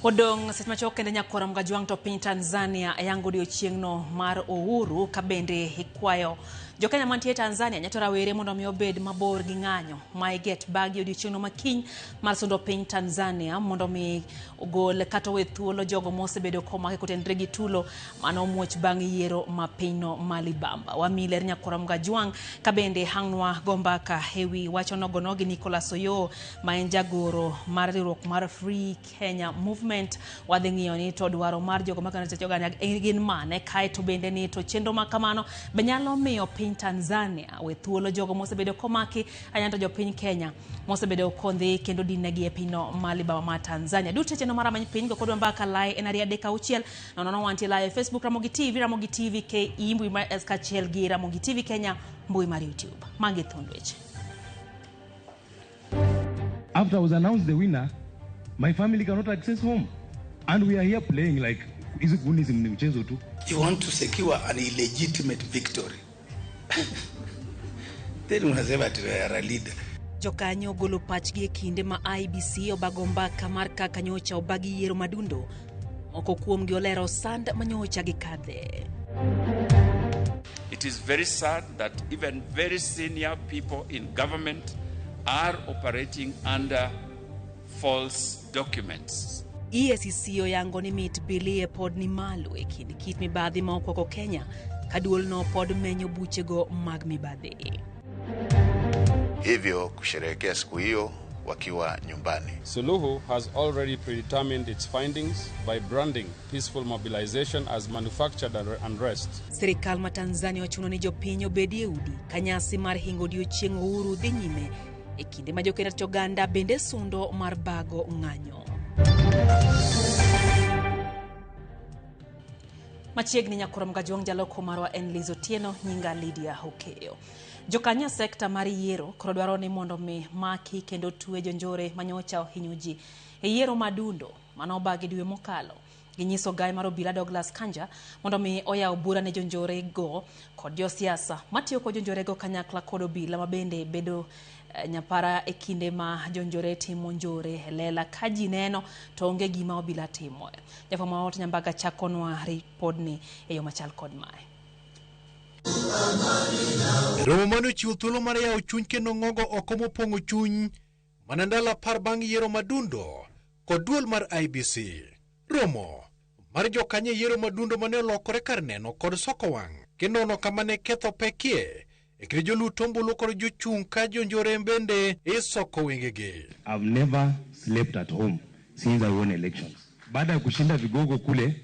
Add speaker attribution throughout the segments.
Speaker 1: Odong seche kende nyakora mgajwang to piny Tanzania yango odiochieng'no mar Uhuru kabende hikwayo Jokenya mantie Tanzania nyato rawere mondo mi obed mabor gi ng'anyo ma get bagi odiochieng'no makiny mar sundo piny Tanzania mondo mi ogol kata we thuolo jogo mosebedo komake kotendre gi tulo mano muoch bang' yiero ma pinyno malibamba. Wamiler nyakora mgajwang kabende hangnwa gombaka hewi wacho nogono gi Nicholas Oyo ma en jagoro mar riwruok mar Free Kenya Movement wadhi ng'iyo ni to dwaro mar jogo makano joga gin mane kae to bende ni to chenro makamano be nyalo miyo piny Tanzania we thuolo jogo mosebedo komaki ayanto jo piny Kenya mosebedo kondhi kendo dinegi e pinyno malibamba ma Tanzania. Duto chenro mara many piny go kodwa mbaka lai en ariya deka uchiel nono wanti live Facebook Ramogi TV KE mbui mar eskachiel gi Ramogi TV Kenya mbui mar YouTube. Magi thuond weche.
Speaker 2: After I was announced the winner, my family cannot access home. And we are here playing like, is it mchezo tu?
Speaker 3: You want to secure an illegitimate victory. Then unasema tu ya leader.
Speaker 1: Jokanyo golo pachgi e kinde ma IBC obago mbaka mar kaka nyocha obagi yiero madundo. Moko kuom gi olero sand manyocha gi kadhe.
Speaker 4: It is very sad that even very senior people in government are operating under false documents.
Speaker 1: EACC oyango ni mit bilie pod ni malo e kind kit mibadhi ma okoko Kenya kaduol no pod menyo buchego mag mibadhi.
Speaker 5: Hivyo kusherehekea siku hiyo wakiwa nyumbani.
Speaker 6: Suluhu has already predetermined its findings by branding peaceful mobilization as manufactured unrest.
Speaker 1: Serikal ma Tanzania wachuno ni jopiny obedie udi kanyasi mar hingo odiochieng' Uhuru dhi nyime e kinde ma jokenya choganda bende sundo mar bago ng'anyo. Machiegni nyakora mgajwang jaloko marwa en Lizo Tieno nyinga Lydia Hokeyo. Jokanya sekta mar yiero koro dwaro ni mondo mi maki kendo tuwe jonjore manyocha ohinyoji e yiero madundo manobagi dwe mokalo. Ginyiso gai mar obila Douglas Kanja mondo mi oyaw bura ne jonjore go kod josiasa matiyo kod jonjore go kanyakla kod obila mabende bedo nyapara e kinde ma jonjore timo njore lela kaji neno to onge gima obila timo. Jafama ot nyambaga chakonwa ripodni e yo machal kod mae.
Speaker 7: Romo mano chiwo thuolo mar yawo chuny kendo ng'ogo oko mopong'o chuny mana ndalo par bang' yiero madundo kod duol mar IBC. Romo mar jokanye yiero madundo mane olokore kar neno kod soko wang' kendo ono kamane ketho pekie e kire joluto ombulu kod jochung' ka jonjore bende e soko wengegi.
Speaker 2: I've never slept at home since I won elections. Baada ya kushinda vigogo kule,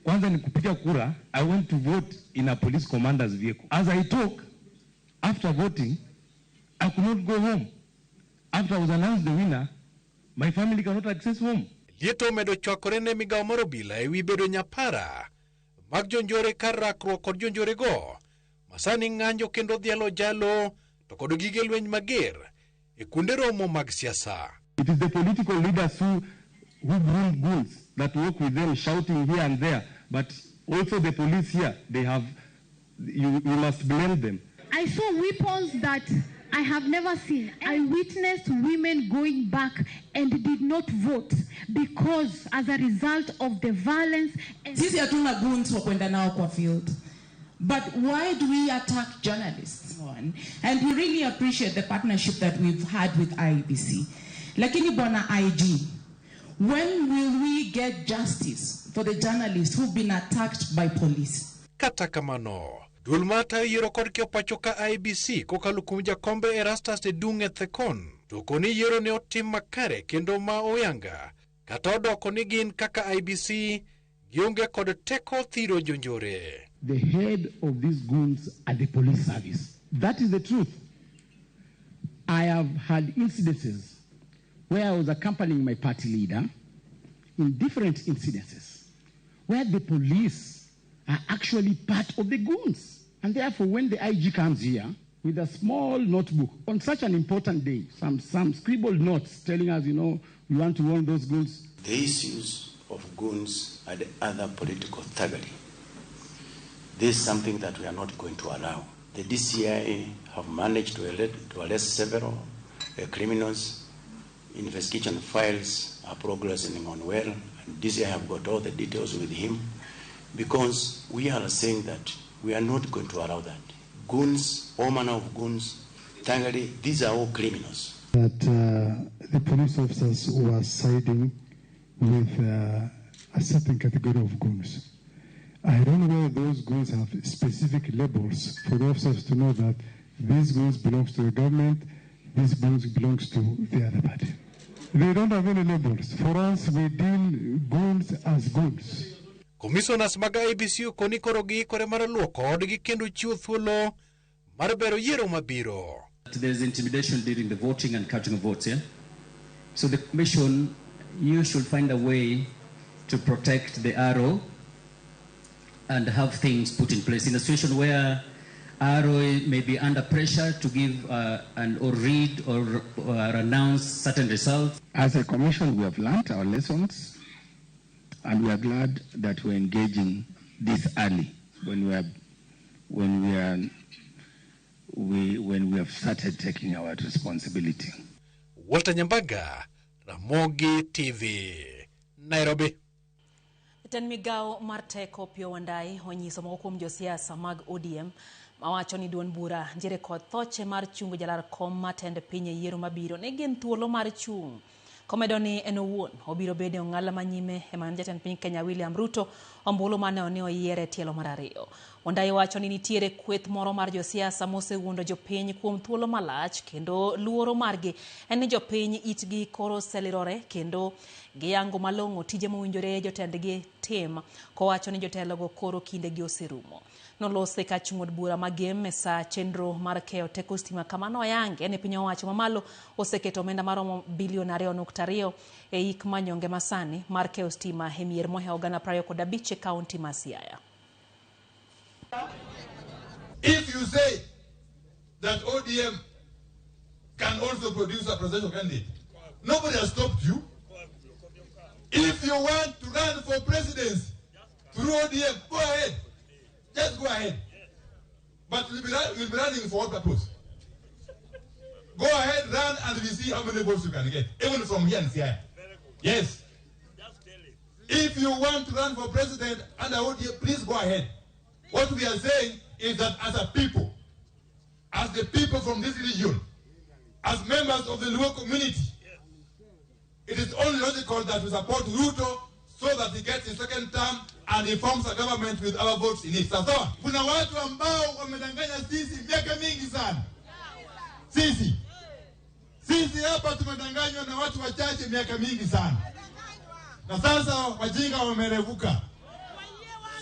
Speaker 2: kwanza ni kupiga kura, I went to vote in a police commander's vehicle. As I talk, after voting, I could not go home. After I was announced the winner, my family cannot access home.
Speaker 7: Lieto medo chwakore ne migawo mar obila e wi bedo nyapara mag jonjore kar rakruok kod jonjore go masani ng'anjo kendo dhialo jalo to kod gige lweny mager e kunde romo mag siasa.
Speaker 2: It is the political leaders who bring goons that work with them shouting here and there, but also the police here, they have, you must blame them.
Speaker 8: I saw weapons that I have never seen. I witnessed women going back and did not vote because as a result of the violence.
Speaker 9: Sisi hatuna goons wa kwenda nao kwa field. But why do we attack journalists? One, and we really appreciate the partnership that we've had with IBC. Lakini bwana IG, when will we get justice for the journalists who've been attacked by police?
Speaker 7: Kata kamano, duol mata yiero kod kiopacho ka IBC kokalo kuom jakombe Erastus Edung'e Thekon to koni yiero ne otim makare kendo ma oyanga kata odoko ni gin kaka IBC gionge kod teko thiro jonjore.
Speaker 2: The head of these goons are the police service. That is the truth. I have had incidences where I was accompanying my party leader in different incidences where the police are actually part of the goons. And therefore, when the IG comes here with a small notebook on such an important day, some scribbled notes telling us, you know, we want to warn those goons.
Speaker 3: The issues of goons are the other political thuggery. This is something that we are not going to allow. The DCI have managed to arrest several criminals investigation files are progressing on well, and this I have got all the details with him, because we are saying that we are not going to allow that. Goons, all manner of goons, Tangari, these are all criminals.
Speaker 10: That the police officers were siding with a certain category of goons. I don't know whether those goons have specific labels for the officers to know that these goons belongs to the government, these goons belongs to the other party. They don't have any labels. For us, we deal goons as goons.
Speaker 7: Commissioners mag IBC koni korogi kore maraluo kodgi kendo chiwo thuolo mar bero yiero mabiro.
Speaker 11: There's intimidation during the voting and counting of votes, yeah? So the commission, you should find a way to protect the RO and have things put in place in a situation where RO may be under pressure to give or read or announce certain results.
Speaker 2: As a commission, we have learned our lessons, and we are glad that we're engaging this early when we have started taking our responsibility.
Speaker 7: Walter Nyambaga, Ramogi TV, Nairobi.
Speaker 1: Ten migao Marte Kopio Wandai onyiso moko kuom josiasa mag ODM mawacho ni duon bura ntiere kod thoche mar chungo jalar kom matend piny e yiero mabiro ne gin thuolo mar chung. Komedo ni en owuon obiro bedo ng'ala manyime e man jatend piny Kenya William Ruto ombulu mane oni oyiere tielo mar ariyo. Wandai wacho ni nitiere kweth moro mar josiasa mosewuondo jopiny kuom thuolo malach kendo luoro margi en ni jopiny itgi koro selirore kendo giyango malong'o tije mowinjore jotendgi tim kowacho ni jotelogo koro kindegi oserumo. Nolose ka chung'od bura magem sa chenro mar keyo teko stima kamano oyange ne piny owacho mamalo oseketo omenda maromo bilion 2.2 e ik manyonge masani mar keyo stima e mier mohewo gana 25 e kaunti ma Siaya.
Speaker 12: If you say that ODM can also produce a presidential candidate, nobody has stopped you. If you want to run for presidency through ODM, go ahead. Just go ahead. But you'll be running for what purpose? Go ahead, run, and we see how many votes you can get, even from here in Siaya. Yes. If you want to run for president under ODM, please go ahead. What we are saying is that as a people, as the people from this region, as members of the Luo community, it is only logical that we support Ruto so that he gets his second term and he forms a government with our votes in it. Sasa, kuna watu ambao wamedanganya sisi miaka mingi sana. Sisi hapa tumedanganywa na watu wachache miaka mingi sana. Na sasa wajinga wamerevuka.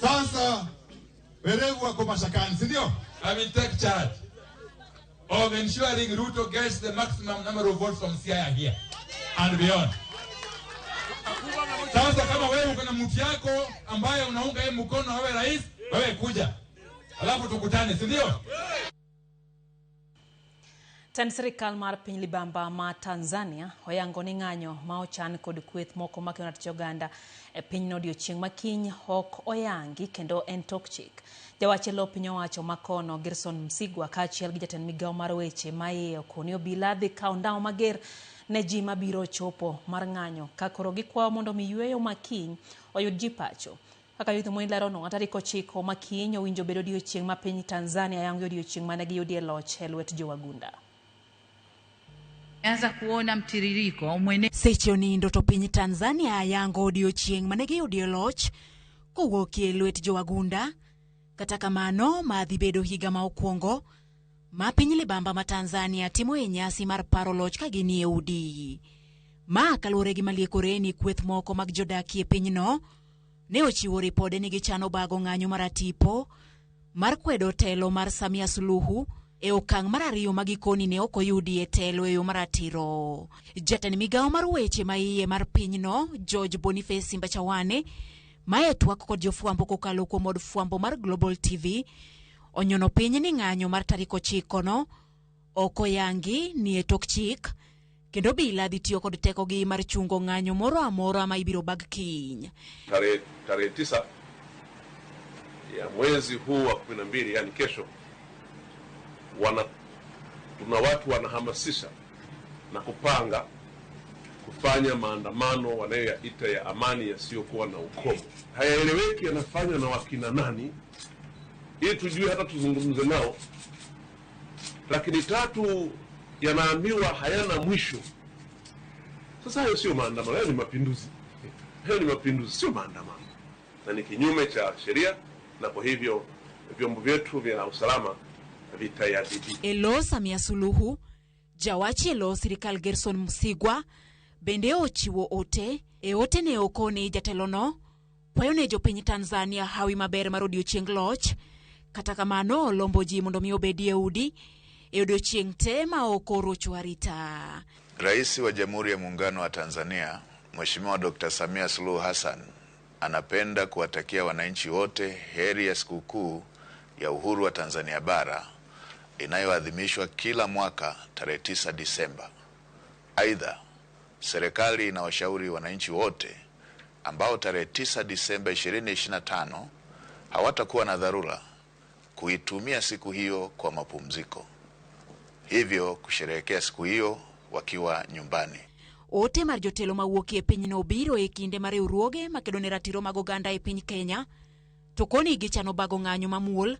Speaker 12: Sasa werevu wako mashakani, si ndio? I will take charge of ensuring Ruto gets the maximum number of votes from Siaya here and beyond. Sasa kama wewe uko na mtu yako ambaye unaunga yeye mkono awe rais, wewe kuja. Alafu tukutane, si ndio?
Speaker 1: Tan sirikal mar piny libamba ma Tanzania oyango ni ng'anyo ma ochan kod kweth moko ma kionat joganda e piny no odiochieng' makiny ok oyangi kendo en tok chik. Jawache lo piny owacho makono Gerson Msigwa kaachiel gi jatend migao mar weche maiyo koni obila dhi kawo ndawo mager ne ji mabiro chopo mar ng'anyo ka koro gikwayo mondo mi yweyo makiny oyud ji pacho. Kaka yuth mo ilero no tarik 9 makiny owinjo bedo odiochieng' ma piny Tanzania yango odiochieng' mane giyudie loch e lwet jowagunda.
Speaker 13: Anza kuona mtiririko
Speaker 14: seche onindo to piny Tanzania yango odiochieng' mane giyudie loch kowuok e lwet jowagunda. Kata kamano madhi bedo higa ma okwongo ma piny libamba ma Tanzania timo e nyasi mar paro loch ka ginie udi. Ma kaluwore gi maliekore ni kweth moko mag jodaki e pinyno ne ochiwo ripode ni gichano bago ng'anyo mar atipo mar kwedo telo mar Samia Suluhu e okang' mar ariyo magikoni ne ok oyudi e telo e yo maratiro. Jatend migao mar weche maiye mar pinyno George Boniface Simbachawane mae twak kod jofwambo kokalo kuom od fwambo mar Global TV onyono piny ni ng'anyo mar tarik 9 no ok oyangi ni e tok chik kendo bila dhi tiyo kod tekogi mar chungo ng'anyo moro amora ma ibiro bag kiny.
Speaker 15: Tarehe 9 ya mwezi huu wa 12, yani kesho, tuna watu wanahamasisha na kupanga kufanya maandamano wanayoyaita ya amani yasiyokuwa na ukomo. Hayaeleweki yanafanywa na wakina nani, ili tujue hata tuzungumze nao. Lakini tatu, yanaambiwa hayana mwisho. Sasa hayo sio maandamano, hayo ni mapinduzi. Hayo ni mapinduzi, sio maandamano, na ni kinyume cha sheria, na kwa hivyo vyombo vyetu vya usalama vitayadhibiti.
Speaker 14: Elo Samia Suluhu, jawachi elo sirikal Gerson Msigwa, bende ochiwo ote ne okone jatelono, kwayo ne jopiny Tanzania hawi maber mar odiochieng' loch, kata kamano lombo ji mondo mi obedie udi e odiochieng' te ma okorocho arita.
Speaker 5: Rais wa Jamhuri ya Muungano wa Tanzania, Mheshimiwa Dr. Samia Suluhu Hassan, anapenda kuwatakia wananchi wote heri ya sikukuu ya uhuru wa Tanzania bara inayoadhimishwa kila mwaka tarehe 9 Disemba. Aidha, serikali inawashauri wananchi wote ambao tarehe 9 Disemba 2025 hawatakuwa na dharura kuitumia siku hiyo kwa mapumziko, hivyo kusherehekea siku hiyo wakiwa nyumbani.
Speaker 14: Ote mar jotelo mawuok e piny no biro e kinde mar riwruoge makedo ne ratiro mag oganda e piny Kenya, to koni gichano bago ng'anyo mamuol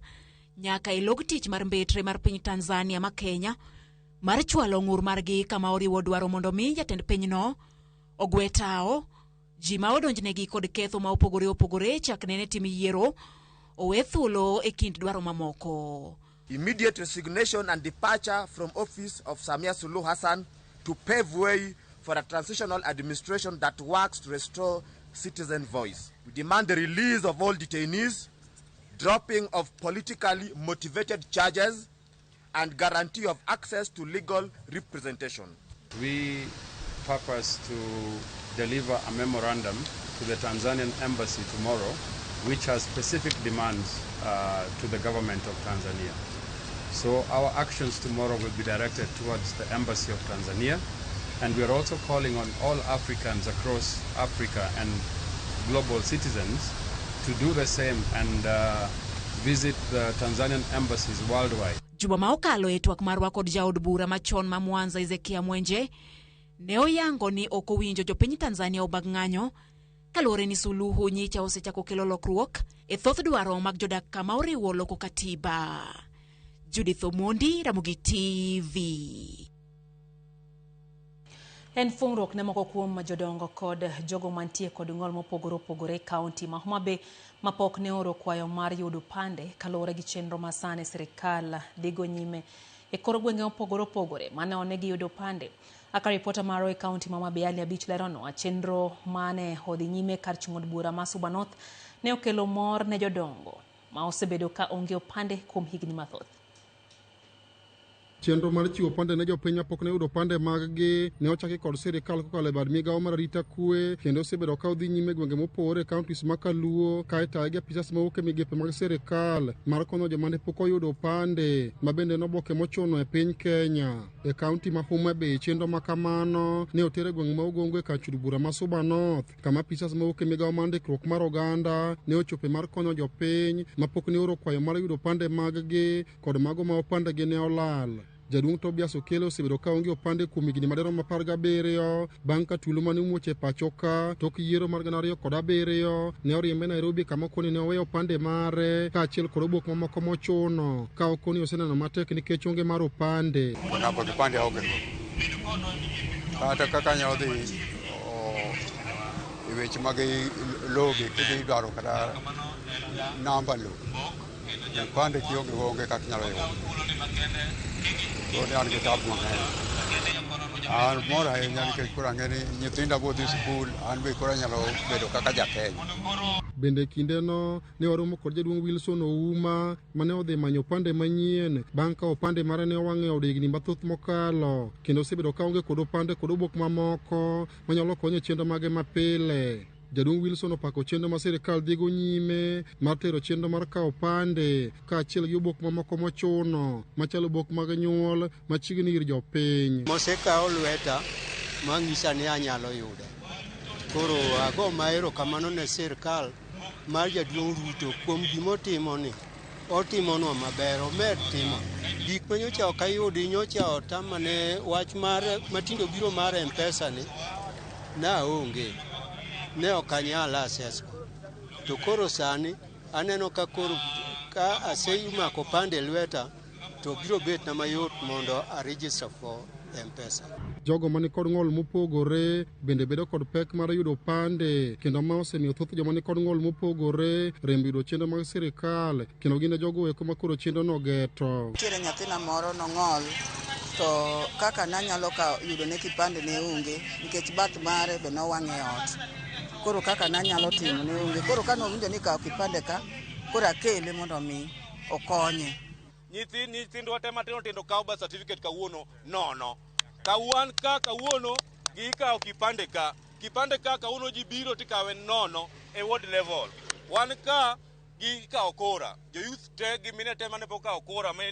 Speaker 14: nyaka e log tich mar mbetre mar piny Tanzania ma Kenya mar chwalo ng'ur margi kama oriwo dwaro mondo mi jatend pinyno ogwe tao ji ma odonjnegi kod ketho ma opogore chakne ne tim yiero owe thuolo e kind dwaro mamoko.
Speaker 13: Immediate resignation and departure from office of Samia Suluhu Hassan to pave way for a transitional administration that works to restore citizen voice. We demand the release of all detainees, dropping of politically motivated charges, and guarantee of access to legal representation.
Speaker 6: We purpose to deliver a memorandum to the Tanzanian embassy tomorrow, which has specific demands to the government of Tanzania. So our actions tomorrow will be directed towards the embassy of Tanzania, and we are also calling on all Africans across Africa and global citizens to do the same and visit the Tanzanian embassies worldwide.
Speaker 14: Juma ma okalo e twak marwa kod jaod bura machon ma Mwanza Ezekia Mwenje ne oyango ni ok owinjo jopiny Tanzania obag ng'anyo kaluwore ni Suluhu nyicha osechako kelo lokruok e thoth dwaro mag jodak kama oriwo loko katiba. Judith Omondi, Ramogi TV.
Speaker 1: En fungruok ne moko kuom jodongo kod jogo mantie kod ng'ol mopogore kaunti ma Homa Bay mapok ne oro kwayo mar yudo pande kaluwore gi chenro masane sirikal digo nyime e kor gwenge mopogore mane onegi yudo pande. Aka ripota maro e kaunti ma Homa Bay Ali Abich lerono chenro mane odhi nyime kar chung'od bura ma Suba North ne okelo mor ne jodongo ma osebedo ka onge opande kuom higni mathoth.
Speaker 16: Chenro mar chiwo pande ne jopiny mapok ne yudo pande mag-gi ne ochaki kod sirikal kokalo e bad migawo mar arita kwe, kendo osebedo ka odhi nyime gwenge mopogore kauntis ma Kaluo kae gi apisas mawuok e migepe mag sirikal mar konyo joma ne pok oyudo pande ma bende noboke mochuno e piny Kenya. E kaunti ma Homa Bay chenro ma kamano ne otere gwenge ma Ogongo e kar chung'od bura ma Suba North kama apisas mawuok e migawo mar ndikruok mar oganda ne ochope mar konyo jopiny mapok ne oro kwayo mar yudo pande mag-gi kod mago ma opande gi ne olal. Jaduong' Tobias Okelo osebedo ka onge opande kuom higni madirom 17 bang' ka tulo mane omuoch e pacho ka tok yiero mar 2007 ne oriembe Nairobi kama okoni ne oweyo opande mare kaachiel kod obok mamoko mochuno ka okoni oseneno matek nikech onge mar opande.
Speaker 17: Napo kipande aonge kata kaka nyalo dhi e weche mag logi kidhi dwaro kata namba lo opande kionge onge kaka nyalo yudo. An mora ahinya nikech koro ang'e ni nyithinda bodhi skul, an be koro anyalo bedo kaka jakenya.
Speaker 16: Bende kindeno ne waromo kod jaduong' Wilson Ouma mane odhi manyo opande manyien bang' ka opande mare ne owang'e od higni mathoth mokalo, kendo osebedo ka onge kod opande kod obok mamoko manyalo konyo e chenro mage mapile. Jaduong' Wilson opako chenro ma sirikal dhigo nyime mar tero chenro mar kawo opande kaachiel gi obok mamoko mochuno machalo obok mag nyuol machiegni ir jopiny.
Speaker 18: Mosekawo lweta mang'isa ni anyalo yude. Koro ago maero kamano ne sirikal mar jaduong' Ruto kuom gimotimo ni. Otimonwa maber, omed timo. Gik manyocha ok ayudi nyocha otama ne wach mar matindo biro mar M-Pesa ni naonge ne okanyala asesko to koro sani aneno ka koro ka aseyumako pande lweta to biro bet na mayot mondo a register for M-Pesa.
Speaker 16: Jogo mani kod ng'ol mopogore bende bedo kod pek mar yudo pande kendo ma osemiyo thoth joma ni kod ng'ol mopogore rem yudo chenro mag sirikal kendo gin jogo eko ma koro chenro no geto.
Speaker 19: Tiere nyathina moro no ng'ol to kaka nanyalo ka yudo ne kipande ne onge nikech bath mare be nowang'e ot. Koro kaka nanyalo timo ne onge. Koro ka nowinjo ni kawo kipande ka koro akele mondo mi okonye.
Speaker 20: Nyithindwa te matindo tindo kawo birth certificate kawuono nono. Kawan ka kawuono gikawo kipande ka kawuono ji biro tikawe nono e ward level. Wan ka gikawo kora. Jo youth te gi mine te mane pok kawo kora mane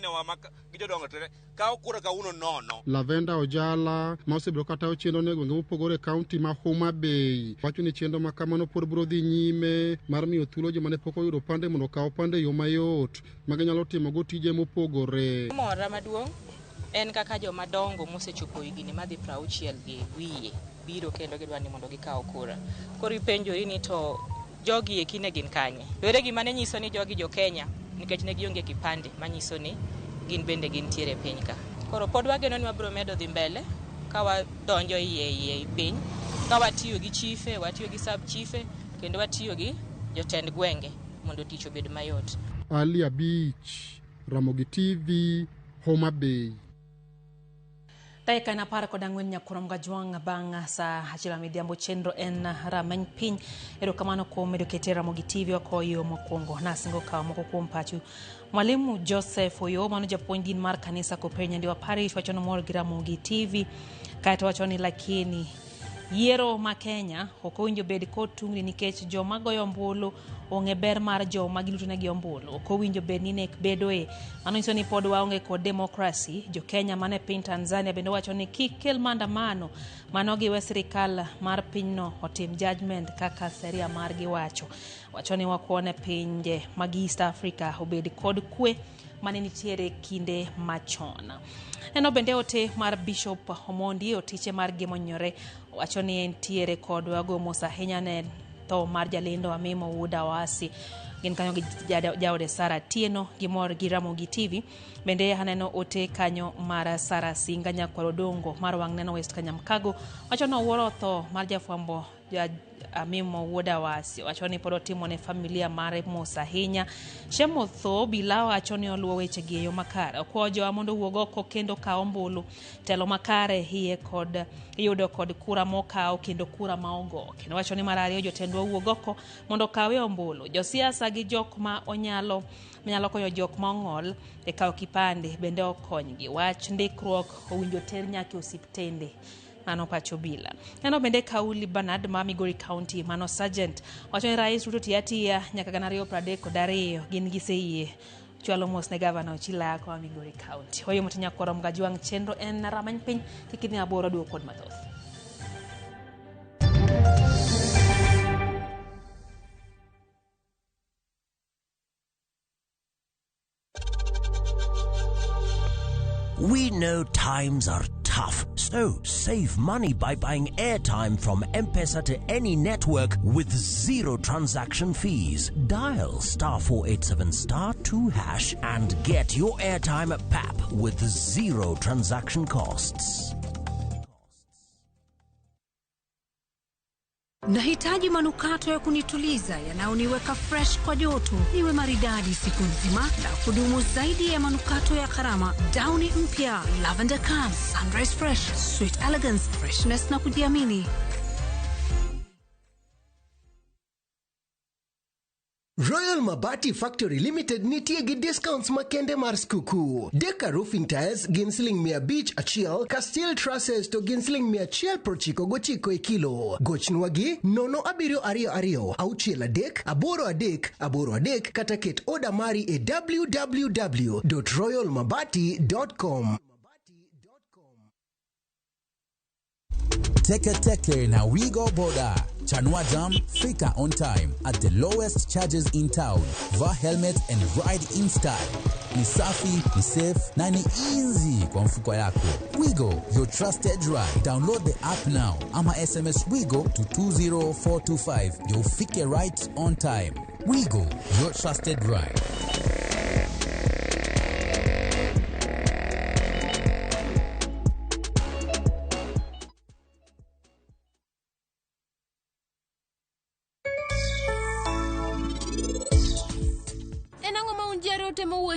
Speaker 20: gi jodongo te kawo kora kawuono nono.
Speaker 16: Lavenda Ojala ma osebedo katayo chenro ne gwenge mopogore kaunti ma Homa Bay wacho ni chenro ma kamano pod biro dhi nyime mar miyo thuolo joma ne pok oyudo pande mondo kaw pande yo mayot ma ginyalo timo go tije mopogore.
Speaker 21: Mora maduong' en kaka joma dongo mosechopo higni madhi 60 gi wiye biro kendo gidwa ni mondo gikaw kura. Koro ipenjori ni to jogi ekine gin kanye? Dore gima ne nyiso ni jogi jo Kenya nikech ne gionge kipande manyiso ni gin bende gin tiere piny ka. Koro pod wageno ni wabiro medo dhi mbele ka wadonjo iye piny ka watiyo gi chife, watiyo gi sub chife kendo watiyo gi jotend gwenge mondo tich obed mayot.
Speaker 16: Ali Abich, Ramogi TV, Homa Bay.
Speaker 1: Daika na para kod ang'wen nyakurom gajwang' bang' sa achiel midhiambo chenro en rameny piny erokamano kuom medo kete Ramogi TV okoyo mokwongo nasingo kawo moko kuom pachu. Mwalimu Joseph Oyo mano japuonj din mar kanisa Kopere Nyandiwa Parish wacho ni mor gi Ramogi TV kaeto wacho ni lakini yiero ma Kenya ok owinjo bed kod tungni nikech joma goyo ombulu onge ber mar joma giluto ne gi ombulu ok owinjo bed ni nek bedoe. Mano nyiso ni pod waonge kod demokrasi. Jo Kenya mane piny Tanzania bende wacho ni kik kel maandamano mano giwe sirikal mar pinyno otim judgment kaka sheria mar giwacho. Wacho ni wakuone pinje mag East Africa obed kod kwe mane nitiere kinde machon. Eno bende ote mar Bishop Omondi otiche mar gimonyore wacho ni entiere kod wagomos ahinya ne tho mar jalendo Amimo Wuda Wasi gin kanyo gi jaode Sara Tieno gimor gi Ramogi TV bende haneno ote kanyo mar Sara Singa nyakwaro dongo mar wang' neno West Kanyamkago wacho no wuoro tho mar jafwambo Amimo Wuda Wasi wacho ni pod otimo ne familia mare mos ahinya. Shemo tho bila wacho ni oluwo weche gi yo makare okwojo mondo wuog oko kendo kawo ombulu telo makare hiye kod yudo kod kura mokaw kendo kura maongo kendo wacho ni mar ariyo jotendwa wuog oko mondo kawe ombulu. Josiasa gi jok ma onyalo konyo jok ma ong'ol e kawo kipande bende okonygi. Wach ndikruok owinjo ter nyaka osiptende mano pacho bila. Eno bende Kauli Bernard ma Migori County mano Sergeant wacho ni Rais Ruto tiatia nyaka 2032 gin giseyie chwalo mos ne Governor Ochila ko Migori County. Hoyo mutinya korom gajwang' chenro en ramany piny kikidhi aboro duo kod mathoth.
Speaker 22: We know times are tough, so save money by buying airtime from M-Pesa to any network with zero transaction fees. Dial *487*2# and get your airtime PAP with zero transaction costs.
Speaker 23: Nahitaji manukato ya kunituliza yanayoniweka fresh kwa joto, niwe maridadi siku nzima na kudumu zaidi ya manukato ya gharama. Downy mpya, Lavender Calm, Sunrise Fresh, Sweet Elegance, freshness na kujiamini.
Speaker 24: Royal Mabati Factory Limited nitie gi discounts makende mar skuku. Deka roofing tiles gin $100 Castile trusses to gin $199 e kilo. Gochnwa gi 0722 638 kata ket order mari e www.royalmabati.com.
Speaker 25: Teke na We Go Border. Chanua Jam, Fika on time at the lowest charges in town. Wear helmet and ride in style. Ni safi, ni safe na ni easy kwa mfuko yako. Wigo, your trusted ride. Download the app now ama SMS Wigo to 20425. You'll fike right on time. Wigo, your trusted ride.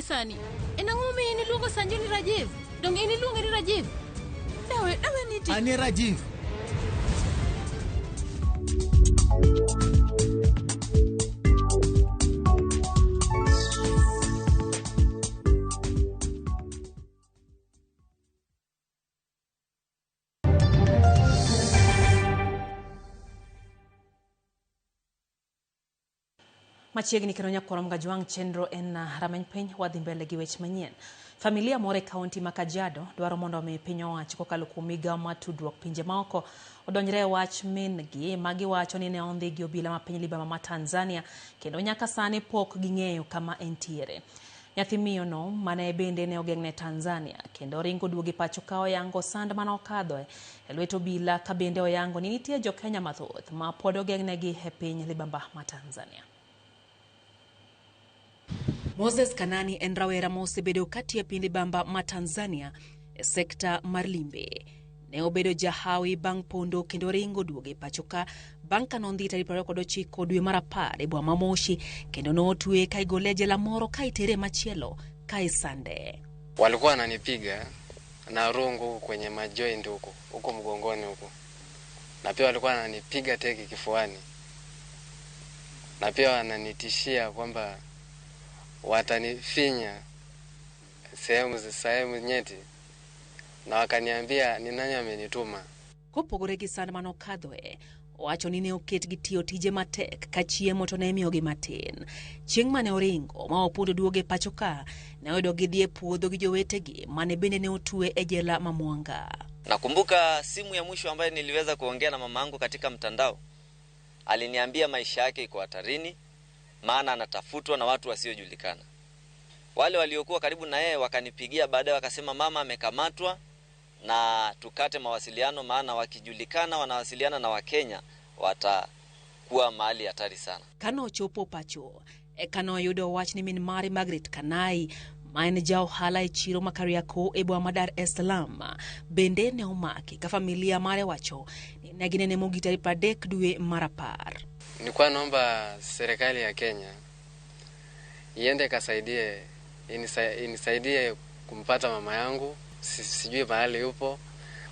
Speaker 3: Sani. Enangumi ini luongo Sanjoni Rajiv. Dong ini luongo ni Rajiv. Dawe niti.
Speaker 25: Ani Rajiv.
Speaker 1: Machiegni kendo nyakorom Gajwang' chenro en rameny piny wadhi mbele gi weche manyien. Familia moro e kaunti ma Kajiado dwaro mondo omi piny owacho kokalo kuom migawo mar tudruok pinje maoko odonjre e wach min-gi ma giwacho ni ne ondhi gi obila ma piny libamba ma Tanzania kendo nyaka sani pok ging'eyo kama entiere. Nyathi miyono mane bende ne ogeng'ne Tanzania kendo ringo duogi pacho ka oyango sand mane okadhoe e lwet obila ka bende oyango ni nitie jo Kenya mathoth ma pod ogeng'negi e piny libamba ma Tanzania. Moses Kanani en rawera mosebedo kati e piny libamba ma Tanzania e sekta mar limbe. Ne obedo jahawi bang' pondo kendo ringo duoge pacho ka bang' ka nondhi tarik 29 dwe mar 10 e boma Moshi kendo notwe ka igole jela moro ka itere machielo ka isande.
Speaker 4: Walikuwa wananipiga na rungu kwenye majoint huko mgongoni huko. Na pia walikuwa wananipiga teki kifuani. Na pia wananitishia kwamba watanifinya sehemu nyeti na wakaniambia ni nani amenituma.
Speaker 1: Kopogore gi sand mano kadhoe, owacho ni ne oket gi tiyo tije matek ka chiemo to ne imiyogi matin. Chieng' mane oringo ma opondo duoge pacho ka ne oyudo gidhi e puodho gi jowetegi mane bende ne otwe e jela ma Mwanga.
Speaker 8: Nakumbuka simu ya mwisho ambayo niliweza kuongea na mamangu katika mtandao. Aliniambia maisha yake iko hatarini maana anatafutwa na watu wasiojulikana. Wale waliokuwa karibu na yeye wakanipigia baadaye wakasema mama amekamatwa na tukate mawasiliano maana wakijulikana wanawasiliana na Wakenya watakuwa mahali hatari sana.
Speaker 1: Kano chopo pacho kano yudo wach ni min mari Margaret Kanai maen jao hala e chiro makariako e boma Dar es Salaam bende ne omaki ka familia mare wacho ne ginene mogitari 30 dwe mar 10.
Speaker 4: Nilikuwa naomba serikali ya Kenya iende kasaidie inisaidie kumpata mama yangu, sijui mahali yupo.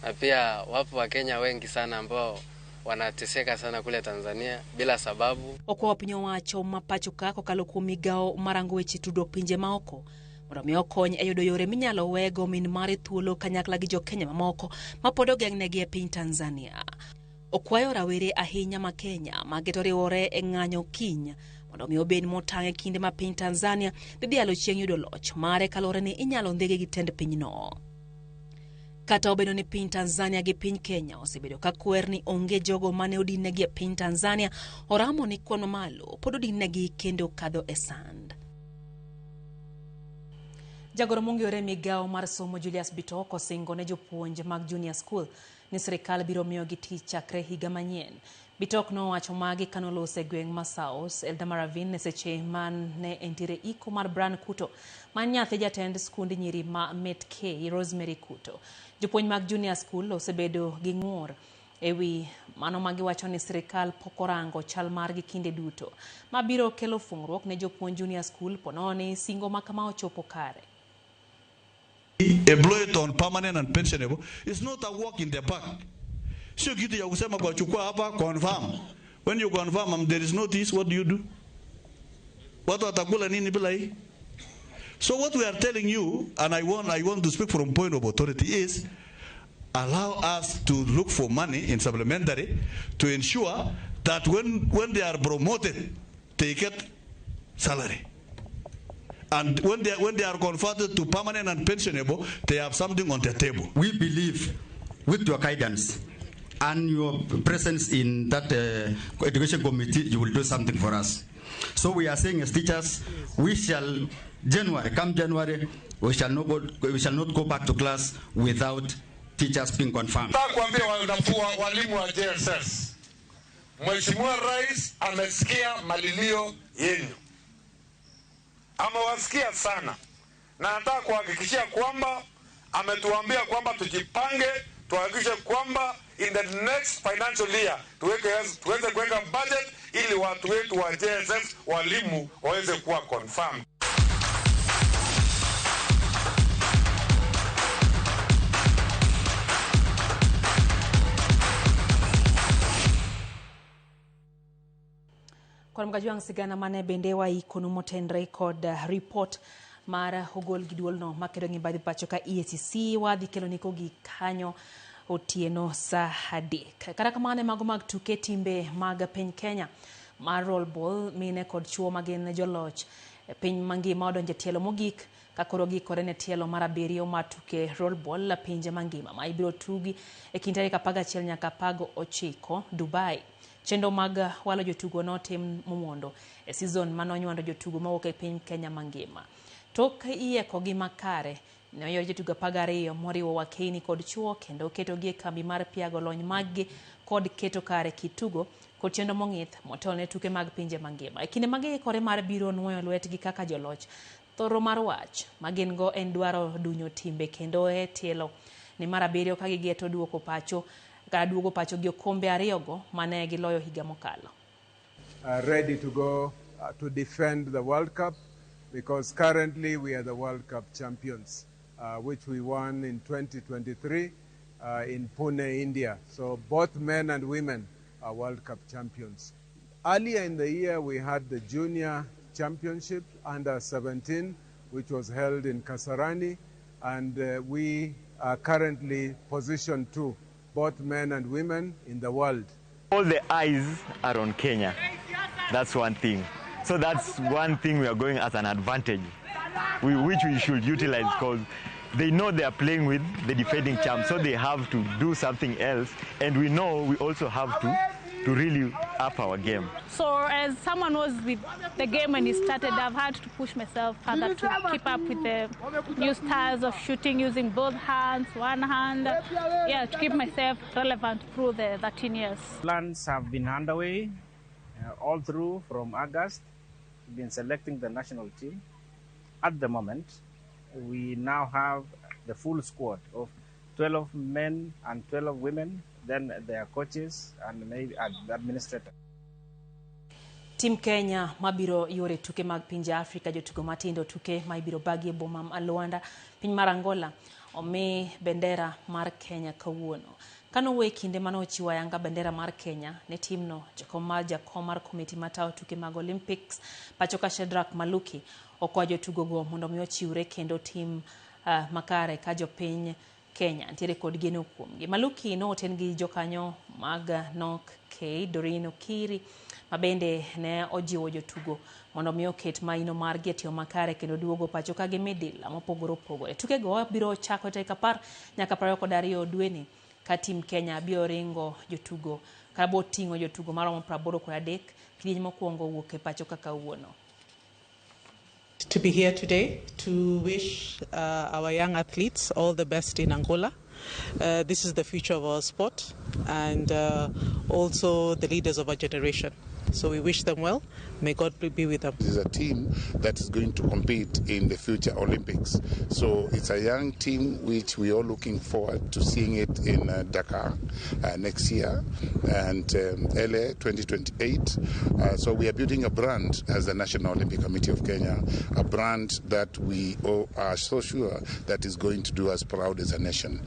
Speaker 4: Na pia wapo wa Kenya wengi sana ambao wanateseka sana kule Tanzania bila sababu.
Speaker 1: Okwa pinyo wacho mapacho ka kokalo kuom migawo marango weche tudruok pinje maoko mondo mi okony e yudo yore minyalo wego min mare thuolo kanyakla gi jo Kenya mamoko ma pod ogeng'negi e piny Tanzania. Okwayo rawere ahinya ma Kenya ma geto riwore e ng'anyo kiny mondo mi obed motang' e kinde ma piny Tanzania dhi alo chieng' yudo loch mare kalore ni inyalo ndege gi tend pinyno. Kata obedo ni piny Tanzania gi piny Kenya osebedo ka kwer ni onge jogo mane odinegi e piny Tanzania, oramo ni kwan malo pod odinegi kendo kadho e sand. Jagoro mongiore migawo mar somo Julius Bitoko osingo ne jopuonj mag junior school ni sirikal biro miyogi tich chakre higa manyien. Bitok nowacho magi kanolose gweng' Masaus Eldamaravine seche man ne entiere iko mar Bran Kuto man nyathi jatend skund nyiri ma Metk Rosemary Kuto. Jopuonj mag junior school osebedo gi ng'ur ewi mano magi wacho ni sirikal pokorango chal margi kinde duto ma biro kelo fungruok ne jopuonj junior school pononi singo makama ochopo kare.
Speaker 9: Employed on permanent and pensionable is not a walk in the park. Sio kitu ya kusema kwa chukua hapa confirm. When you confirm there is notice, what do? Watu watakula nini bila hii? So what we are telling you, and I want to speak from point of authority, is allow us to look for money in supplementary to ensure that when they are promoted, they get salary. And when they are converted to permanent and pensionable, they have something on their table.
Speaker 10: We believe with your guidance and your presence in that education committee, you will do something for us. So we are saying as teachers, we shall January, come January, we shall not go back to class without teachers being confirmed.
Speaker 2: Kuambia walimu wa JSS, Mheshimiwa Rais amesikia malilio yenu, amewasikia sana, na nataka kuhakikishia kwamba ametuambia kwamba tujipange, tuhakikishe kwamba in the next financial year tuweze kuweka budget ili watu wetu wa JSS walimu waweze kuwa confirmed.
Speaker 1: Kwa mgajuang sigana mane bendewa ikonu motenre kod report mara hogol giduolno makedo ngibadi pachoka EACC wadhi kelo niko gi kanyo otieno sa adek. Kata kamane mago mag tuke timbe mag piny Kenya mar rollball mine kod chuo magin joloch piny mangima odonje tielo mogik kakoro gikore ne tielo mar 7 mar tuke rollball la pinje mangima ma ibiro tugi e kind tarik 11 nyaka 19 Dubai. Chendo mag walo jotugo notim momondo e season manonywando jotugo mawuok e piny Kenya mangima. Tok ieko gi makare ne oyo jotugo 12 moriwo Wakeini kod chuo kendo keto gi kambi mar piago lony maggi kod keto kare kitugo kod chendo mong'ith motelo ne tuke mag pinje mangima. E kinde magikore mar biro nuoyo lwetgi kaka joloch, thoro mar wach magin go en dwaro dunyo timbe kendo e tielo ni mar 7 ka gigeto duoko pacho gi okombe 2 go mane giloyo higa mokalo.
Speaker 7: Ready to go to defend the World Cup because currently we are the World Cup champions, which we won in 2023 in Pune, India. So both men and women are World Cup champions. Earlier in the year we had the Junior Championship under 17, which was held in Kasarani, and we are currently position 2, both men and women in the world.
Speaker 11: All the eyes are on Kenya. That's one thing. So that's one thing we are going as an advantage, which we should utilize because they know they are playing with the defending champ, so they have to do something else. And we know we also have to really up our game.
Speaker 12: So as someone who was with the game when it started, I've had to push myself further to keep up with the new styles of shooting using both hands, one hand, to keep myself relevant through the 13 years.
Speaker 15: Plans have been underway all through from August. We've been selecting the national team. At the moment, we now have the full squad of 12 men and 12 women, then their coaches and maybe administrator.
Speaker 1: Team Kenya mabiro yore tuke mag pinje Afrika jotugo matindo tuke maibiro bagi boma Luanda piny mar Angola omi bendera mar Kenya kawuono. Kano we kinde mano chiwa yanga bendera mar Kenya ne timno jakom mar komiti matao tuke mag Olympics pachoka Shedrack Maluki okwa jotugo go mondo mi ochiwre kendo tim makare ka jopiny Kenya ntiere kod geno kuomgi. Maluki no oten gi jokanyo mag nok K Dorino Kiri mabende ne ojiwo jotugo mondo mi oket maino mar getio makare kendo duogo pacho ka gi midila mopogore opogore. Tuke go biro chako tarik 10 nyaka 22 dweni ka tim Kenya biro ringo jotugo kabo tingo jotugo maromo 83 kidieny mokwongo wuok e pacho ka kawuono.
Speaker 26: To be here today to wish our young athletes all the best in Angola. This is the future of our sport and also the leaders of our generation. So we wish them well. May God be with them.
Speaker 27: This is a team that is going to compete in the future Olympics. So it's a young team which we are looking forward to seeing it in Dakar next year and LA 2028. So we are building a brand as the National Olympic Committee of Kenya, a brand that we are so sure that is going to do us proud as a nation.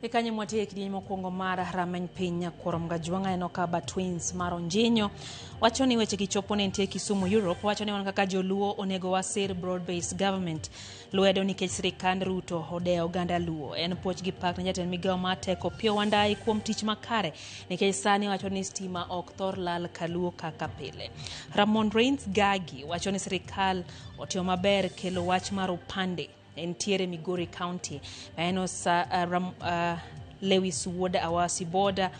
Speaker 1: Ikanye mwatie kidieny mokwongo mar rameny piny kuom gajwanga Enokaba Twins Maronjinyo wacho ni weche gichopo ne nitie Kisumu Europe wacho ni wan kaka joluo onego wasir broad based government lwedo nikech sirikand Ruto odewo oganda luo en puoch gi pak ne jatend migawo mar teko Pio Wandai kuom tich makare nikech sani wacho ni stima ok thor lal kaluo kaka pile. Ramon Reigns Gagi wacho ni sirikal otiyo maber kelo wach mar upande entiere Migori County Lewis Wood Awasi Boda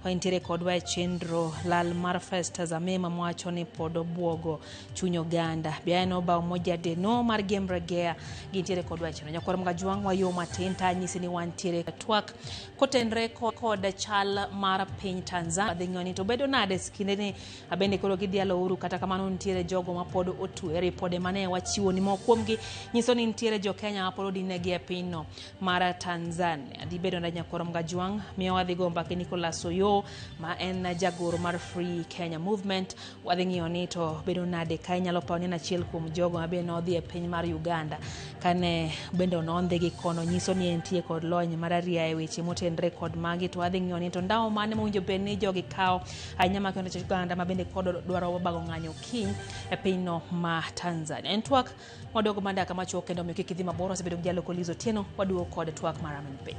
Speaker 1: entiere kodwa chendro lal mar Festa Zamema mwacho ni podo buogo chunyo ganda biano ba moja deno mar Gemregea gintiere kodwa chendro nyakor mga juang wa yo matenta nyisi ni wantiere twak kotenre kod chal mar piny Tanzania dhingoni to bedo nade skinde ni abende koro gidialo uru kata kamano ntiere jogo mapodo otwe ripode mane wachiwo ni mokuomgi nyiso ni ntiere jo Kenya mapodo dinegi e pinyno mar Tanzania dibedo na nyakor mga juang miyo wadhigo mbake Nicholas Oyo ma en jagoro mar Free Kenya Movement wadhingiyo ni to bedo nade ka inyalo pawo ni achiel kuom jogo mabe nodhi e piny mar Uganda kane bende onondhe gi kono nyiso ni entie kod lony mar aria e weche motenre kod magi to wadhingiyo ni to ndawo mane mowinjo bed ni jogi kawo anyama kendo Uganda ma bende kod dwaro bago ng'anyo kiny e pinyno ma Tanzania en twak modogo mandaka macho kendo miyo kik idhi maboro sebedo gi jalo Lizo Tieno waduo kod twak mar rameny piny.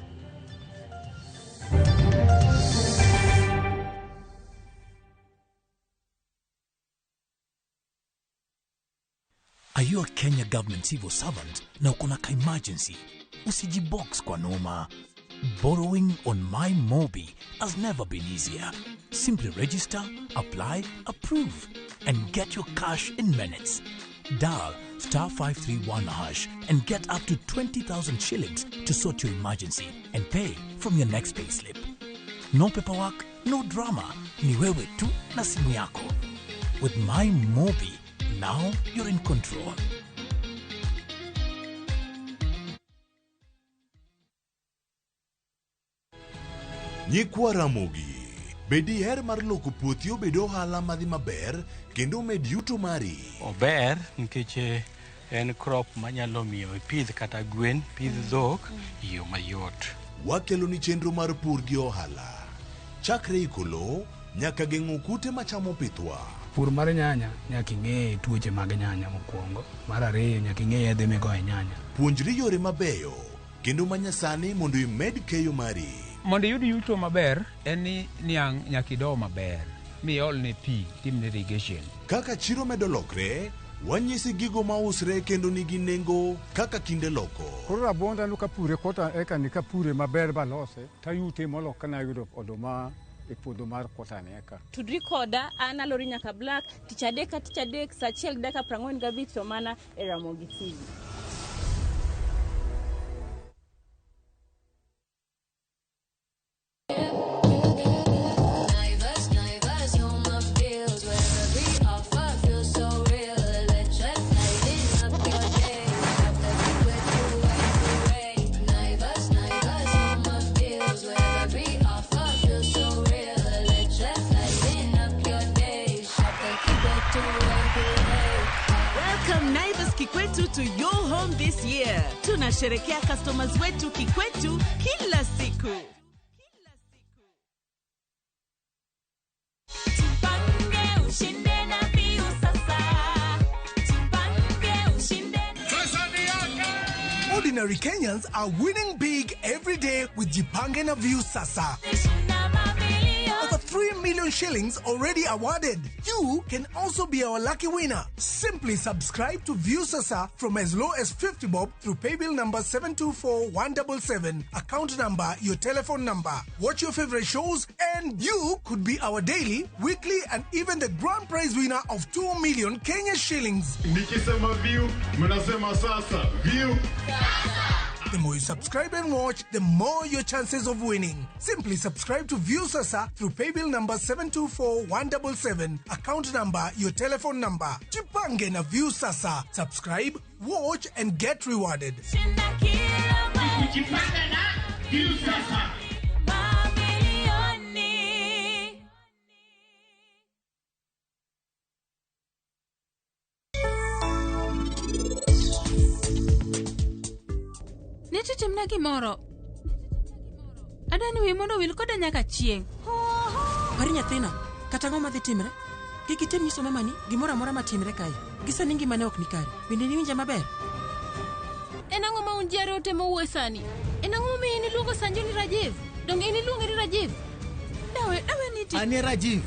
Speaker 5: Are you a Kenya government civil servant na uko na emergency? Usijibox kwa noma. Borrowing on MyMobi has never been easier. Simply register, apply, approve, and get your cash in minutes. Dial *531# and get up to 20,000 shillings to sort your emergency and pay from your next payslip. No paperwork, no drama. Ni wewe tu na simu yako. With MyMobi, now you're in control.
Speaker 6: Nyikwa Ramogi. Bedi her mar loko puothi obedo ohala madhi maber kendo med yuto mari.
Speaker 13: Ober nikech en crop manyalo miyo ipidh kata gwen, pidh dhok iyo mayot.
Speaker 6: Wakelo ni chenro mar pur gi ohala. Chakre ikolo nyaka geng'o kute machamo pithwa.
Speaker 14: Pur mar nyanya nyaka ing'e tuoche mag nyanya mokwongo. Mar ariyo nyaka ing'e yedhe migoyo nyanya.
Speaker 6: Puonjri yore mabeyo kendo manyasani mondo imed keyo mari.
Speaker 17: Mondo yud yuto maber en ni niang' nyaka ido maber miol ne pi timne irrigation.
Speaker 6: Kaka chiro medo lokre wanyisi gigo mausre kendo nigi nengo kaka kinde loko.
Speaker 18: Koro rabonda nuka pure kota eka nika pure maber balose tayute molo kana yudo oduma e puodho mar kota eka.
Speaker 19: Tudri koda an alori nyaka Black tich adek saa achiel gi dakika 45 to mana e Ramogi TV.
Speaker 28: To your home this year. Tunasherekea customers wetu kikwetu kila siku. Jipange ushinde na Viu sasa. Jipange ushinde.
Speaker 29: Ordinary Kenyans are winning big every day with Jipange na Viu sasa. Over 3 million shillings already awarded. You can also be our lucky winner. Simply subscribe to View Sasa from as low as 50 bob through paybill number 724-177, account number, your telephone number. Watch your favorite shows and you could be our daily, weekly and even the grand prize winner of 2 million Kenya shillings.
Speaker 30: Nikisema View, mnasema sasa. View
Speaker 29: Sasa. The more you subscribe and watch, the more your chances of winning. Simply subscribe to View Sasa through paybill number 724-177, account number, your telephone number. Jipange na View Sasa. Subscribe, watch and get rewarded.
Speaker 28: Jipange na View Sasa.
Speaker 3: Nititimna gimoro Adani wi mondo wil koda nyaka chieng.
Speaker 4: Pari nyathina, kata ng'o madhi timre? Kik item nyiso mamani gimoro amora matimre kae. Gisani ngimane ok nikare. Bende niwinja maber?
Speaker 3: En ang'o ma un jare otemo wuoyo sani? En ang'o ma in iluongo Sanju ni Rajiv? Dong in iluonge ni Rajiv? Dawe ni ti.
Speaker 8: Ani Rajiv.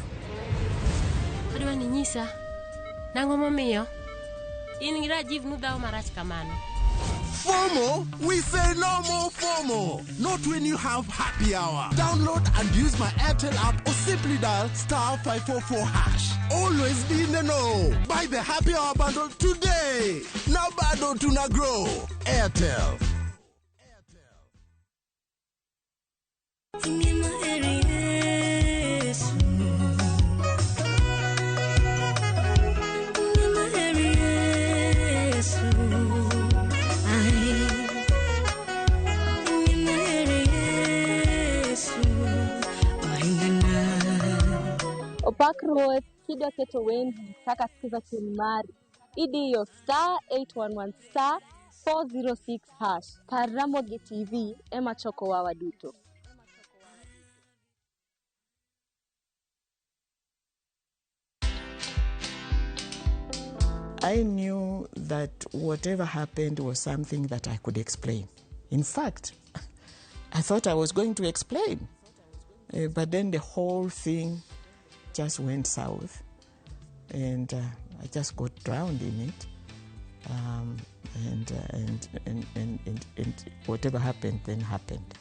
Speaker 3: Adwa ni nyisa. Nang'o momiyo? In gi Rajiv nudhawo marach kamano.
Speaker 8: FOMO? We say no more FOMO. Not when you have happy hour. Download and use my Airtel app or simply dial *544#. Always be in the know. Buy the happy hour bundle today. Now bado tuna grow. Airtel.
Speaker 19: Opak Ruoth kidwa keto wendi kaka sikiza kimari. Idiyo *811 *406#. Par Ramogi TV ema choko wawa duto.
Speaker 9: I knew that whatever happened was something that I could explain. In fact, I thought I was going to explain. But then the whole thing just went south. And I just got drowned in it. And whatever happened then happened.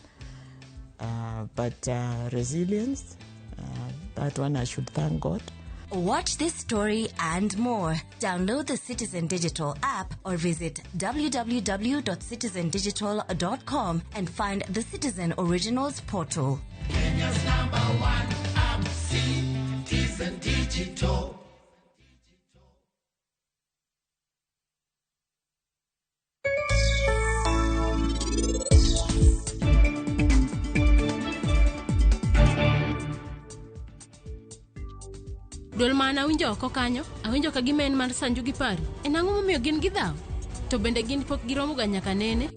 Speaker 9: But resilience, that one I should thank God.
Speaker 16: Watch this story and more. Download the Citizen Digital app or visit www.citizendigital.com and find the Citizen Originals portal.
Speaker 8: Kenya's #1 app, Citizen Digital.
Speaker 3: Dol mana awinjo oko kanyo, awinjo ka gimen mar Sanju gi Pari. En ang'o momiyo gin gidhawo? To bende gin pok giromo ga nyaka nene?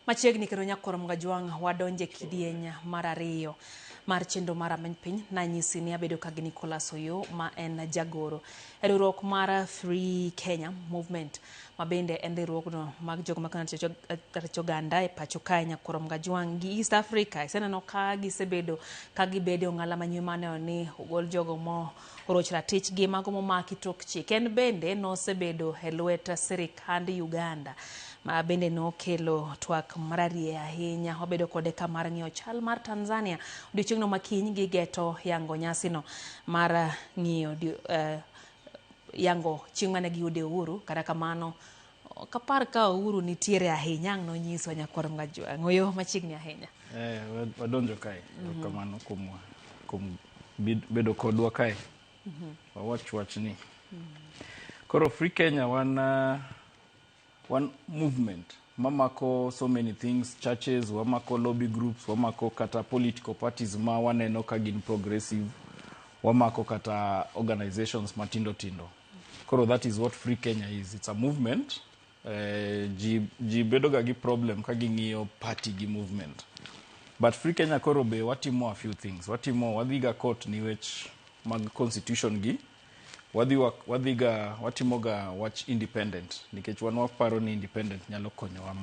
Speaker 1: Machiegni kero nyakorom Gajwang' wadonje kidieny mar ariyo mar chenro mar ameny piny na nyisi ni abedo ka gi Nicholas Oyo ma en jagoro e riwruok mar Free Kenya Movement ma bende en riwruogno mag jogo makana rach oganda e pacho kae nyakorom Gajwang' gi East Africa iseneno ka gisebedo ka gibedo ng'ala manyien mane ni ogol jogo mo oroch ratich gi mago momaki tok chik en bende nosebedo e lwet sirikand Uganda ma bende no kelo twak mararie ahinya obedo kode ka mar ng'iyo chal mar Tanzania odiochieng'no makiny gi geto yango nyasino mar ng'iyo yango chieng' mane giyude uhuru kata kamano kapar ka uhuru nitiere ahinya ang' no nyiso nyakorom Gajwang' Oyo machiegni ahinya
Speaker 15: wadonjo kae kamano kum bedo kodwa kae wawach ni koro Free Kenya one movement mamako so many things, churches, wamako lobby groups, wamako kata political parties ma waneno ka gin progressive, wamako kata organizations matindo. Koro that is what Free Kenya is. It's a movement. Ji bedo ga gi problem ka ging'iyo party gi movement. But Free Kenya koro be watimo a few things. Wadhiga court niwech mag constitution gi. Watimoga watch independent nikech wan waparo ni independent nyalo konyowa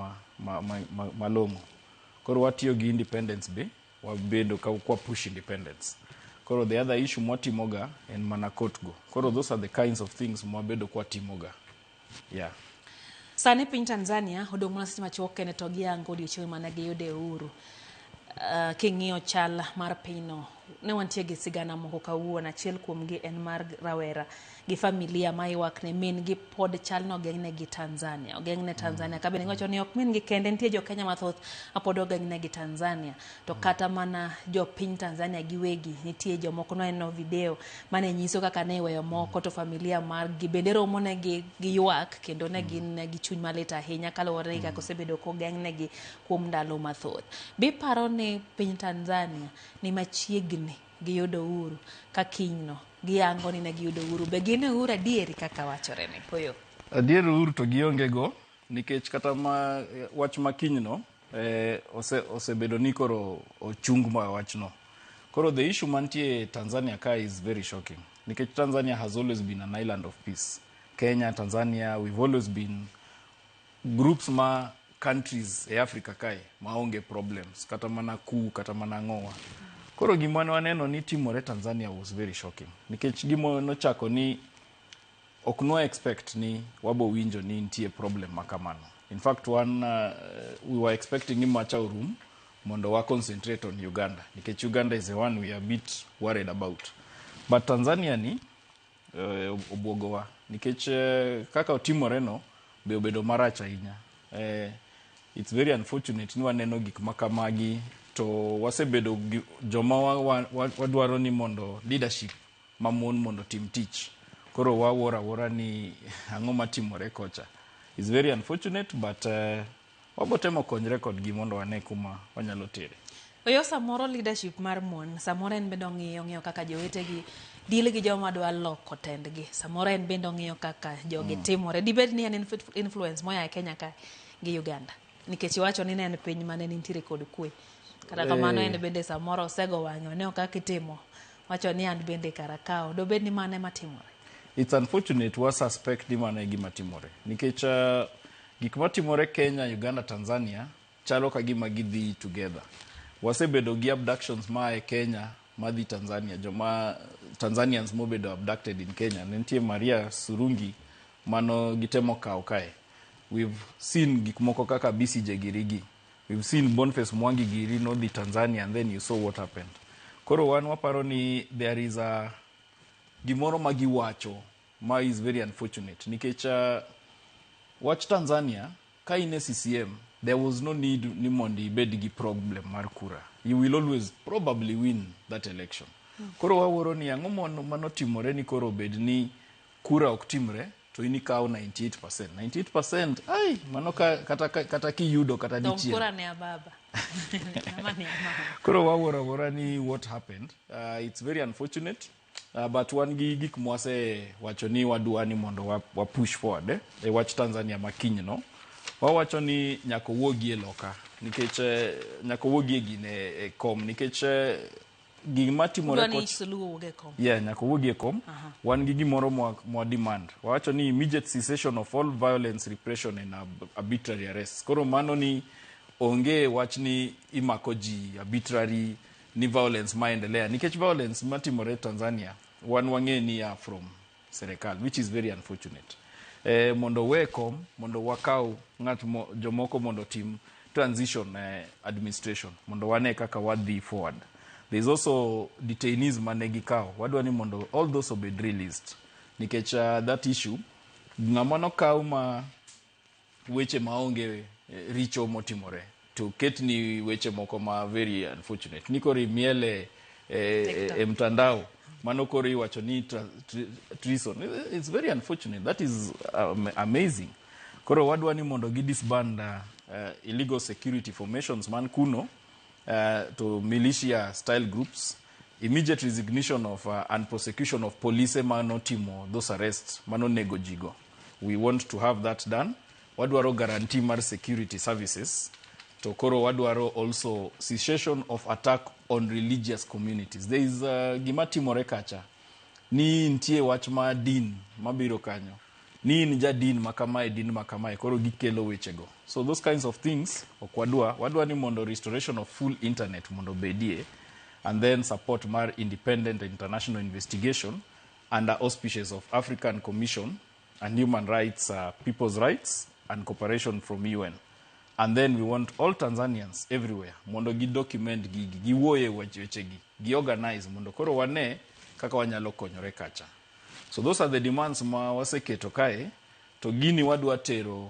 Speaker 15: malong'o. Koro watiyo gi independence be wabedo ka push independence. Koro the other issue mwatimoga en mana court go. Koro those are the kinds of things mwabedo kwa timoga. Yeah.
Speaker 1: Sani piny Tanzania odong' mana seche machuok kende to giyango odiochieng' mane giyude uhuru. King'iyo chal mar pinyno ne wantie gi sigana moko kawuono, achiel kuomgi en mar rawera gi familia ma ywak ne min gi pod chal no ogeng'ne gi Tanzania. Ogeng'ne Tanzania. Ka bende iwacho ni ok min gi kende, nitie jo Kenya mathoth mapod ogeng'ne gi Tanzania. To kata mana jo piny Tanzania giwegi, nitie jomoko no video mane nyiso kaka ne iweyo moko to familia mar gi bende romo ne gi ywak kendo ne gin gi chuny malit ahinya kaluwore gi kaka osebedo kogeng'ne gi kuom ndalo mathoth. Biparo ni piny Tanzania ni machiegni gi yudo uhuru ka kinyno giyango ni ne giyudo uhuru. Be gin uhuru adieri kaka wachore ni koyo?
Speaker 2: Adier uhuru to gionge go, nikech kata wach makinyno osebedo ni koro ochung ma wachno. Koro the issue mantie Tanzania ka is very shocking, nikech Tanzania has always been an island of peace. Kenya, Tanzania, we've always been groups countries e Africa kae maonge problems, kata mana kata mana ng'owa. Koro gima waneno ni timore Tanzania was very shocking, nikech gima nochako ni ok no expect ni wabo winjo ni nitie problem makamano. In fact, we were expecting him macha room mondo wa concentrate on Uganda, nikech Uganda is the one we are a bit worried about. But Tanzania ni obwogowa, nikech kaka otimore no be obedo marach ahinya. It's very unfortunate ni waneno gik makamagi, to wasebedo joma wadwaro ni mondo leadership mamon mondo tim tich. Koro wawora ni ang'o matimore kocha. It's very unfortunate, but wabotemo konyre kodgi mondo wane kuma wanyalo tere.
Speaker 1: Oyo samoro leadership mar mon, samoro en bendo ng'iyo kaka jowetegi dil gi joma dwa loko tendgi. Samoro en bendo ng'iyo kaka jogi timore. Dibed ni en influence moya e Kenya ka gi Uganda, nikech wacho ni ne en piny mane nitiere kod kwe. Kata kamano en bende samoro osego wang'o ne ok kitimo. Wacho ni an bende karakao. Do bed ni mane matimore?
Speaker 2: It's unfortunate wa suspect ni mane gima timore, nikech gik matimore Kenya, Uganda, Tanzania chalo ka gima gidhi together. Wasebedo gi abductions e Kenya madhi Tanzania, joma Tanzanians mobedo abducted in Kenya. Nentie Maria Surungi mano gitemo kawo kae. We've seen gik moko kaka BCJ Girigi. We've seen Boniface Mwangi Giri no the Tanzania, and then you saw what happened. Koro waparo ni there is a gimoro magiwacho ma is very unfortunate, nikech watch Tanzania ka in CCM there was no need ni mondo ibed gi problem mar kura. You will always probably win that election. Koro wawuoro ni ang'o manotimore ni koro bed ni kura ok timre to ini kawo 98%. 98%, ai mano kata kiyudo kata dichiel.
Speaker 1: Kura ne ababa.
Speaker 2: Koro wawuoro ni what happened. It's very unfortunate. But wan gi gik mwase wacho ni wadwa ni mondo wa push forward e wach Tanzania makiny no. Wawacho ni nyako wuogi e loka, nikech nyako wuogi e gine kom, nikech gima timore nyako wuogi e kom. Wan gi gimoro mwa demand. Wawacho ni immediate cessation of all violence, repression and arbitrary arrests. Koro mano ni onge wach ni imako ji arbitrary ni violence maendelea, nikech violence matimore Tanzania wang'e ni from serikal, which is very unfortunate. Mondo wekom mondo wakau jomoko mondo tim transition administration mondo wane kaka wadhi forward. There is also detainees manegi kao, wadwa ni mondo all those obed released, nikech that issue ng'ama nokau ma weche maonge richo motimore to ket ni weche moko ma very unfortunate. Nikoro imiele mtandao mano koro iwacho ni treason. It's very unfortunate. That is amazing. Koro wadwa ni mondo disband illegal security formations man kuno to militia style groups, immediate resignation of and prosecution of police mano timo those arrests mano nego jigo. We want to have that done. Wadwaro guarantee mar security services. To koro wadwaro also cessation of attack on religious communities. There is gima timore kacha ni ntie wach ma din mabiro kanyo, ni nja din makamae koro gikelo wechego. So those kinds of things wadwa ni mondo restoration of full internet mondo bedie, and then support mar independent international investigation under auspices of African Commission and Human Rights, People's Rights and Cooperation from UN. And then we want all Tanzanians everywhere mondo gi document gigi, giwuoye wechegi, gi organize mondo koro wane kaka wanyalo konyore kacha. So those are the demands ma waseketo kae, to gini wadwa tero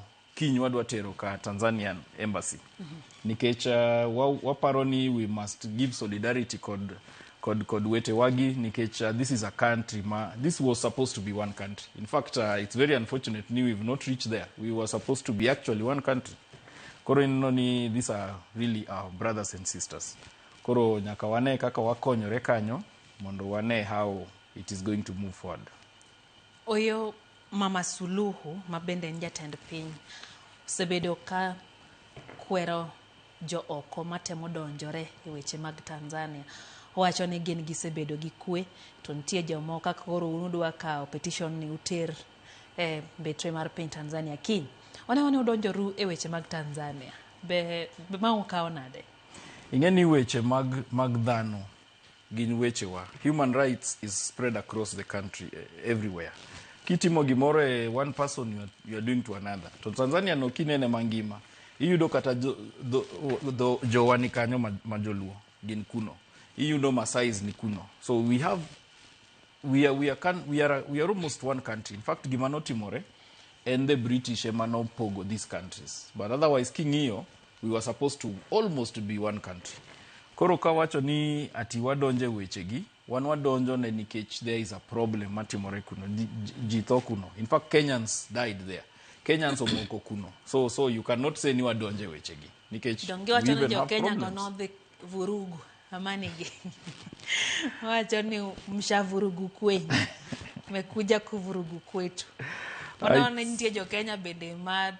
Speaker 2: ka Tanzanian embassy. Nikech waparo ni we must give solidarity kod wete wagi, nikech this is a country this was supposed to be one country. In fact, it's very unfortunate we've not reached there. We were supposed to be actually one country. Koro ni these are really our brothers and sisters. Koro nyaka wane kaka wakonyore kanyo mondo wane how it is going to move forward.
Speaker 1: Oyo Mama Suluhu mabende jatend piny sebedo ka kwero jo oko matemo donjore e weche mag Tanzania. Owacho ni gin gisebedo gi kwe, to nitie jomoko kaka koro unudwa kao petition ni uter betre mar piny Tanzania kiny. Wane udonjoru e weche mag Tanzania. Be ma ukao nade?
Speaker 2: Ingeni weche mag dhano gin weche wa. Human rights is spread across the country everywhere. Kitimo gimoro one person you are doing to another. To Tanzania no kinene mangima. Iyudo kata jowani kanyo majoluo gin kuno. Iyudo Masais ni kuno. So we are almost one country. In fact, gimanotimore and the British emano pogo these countries. But otherwise king'iyo, we were supposed to almost be one country. Koro kawacho ni ati wadonje wechegi, wadonjo ne nikech there is a problem matimore kuno, jitho kuno. In fact, Kenyans died there. Kenyans omoko kuno. So you cannot say ni wadonje wechegi. Nikech we even have
Speaker 1: Kenya
Speaker 2: problems.
Speaker 1: gono the vurugu amanigi. Wacho ni mshavurugu kwenyu. Mekuja kuvurugu kwetu. Wanaona nitie jo Kenya bende ma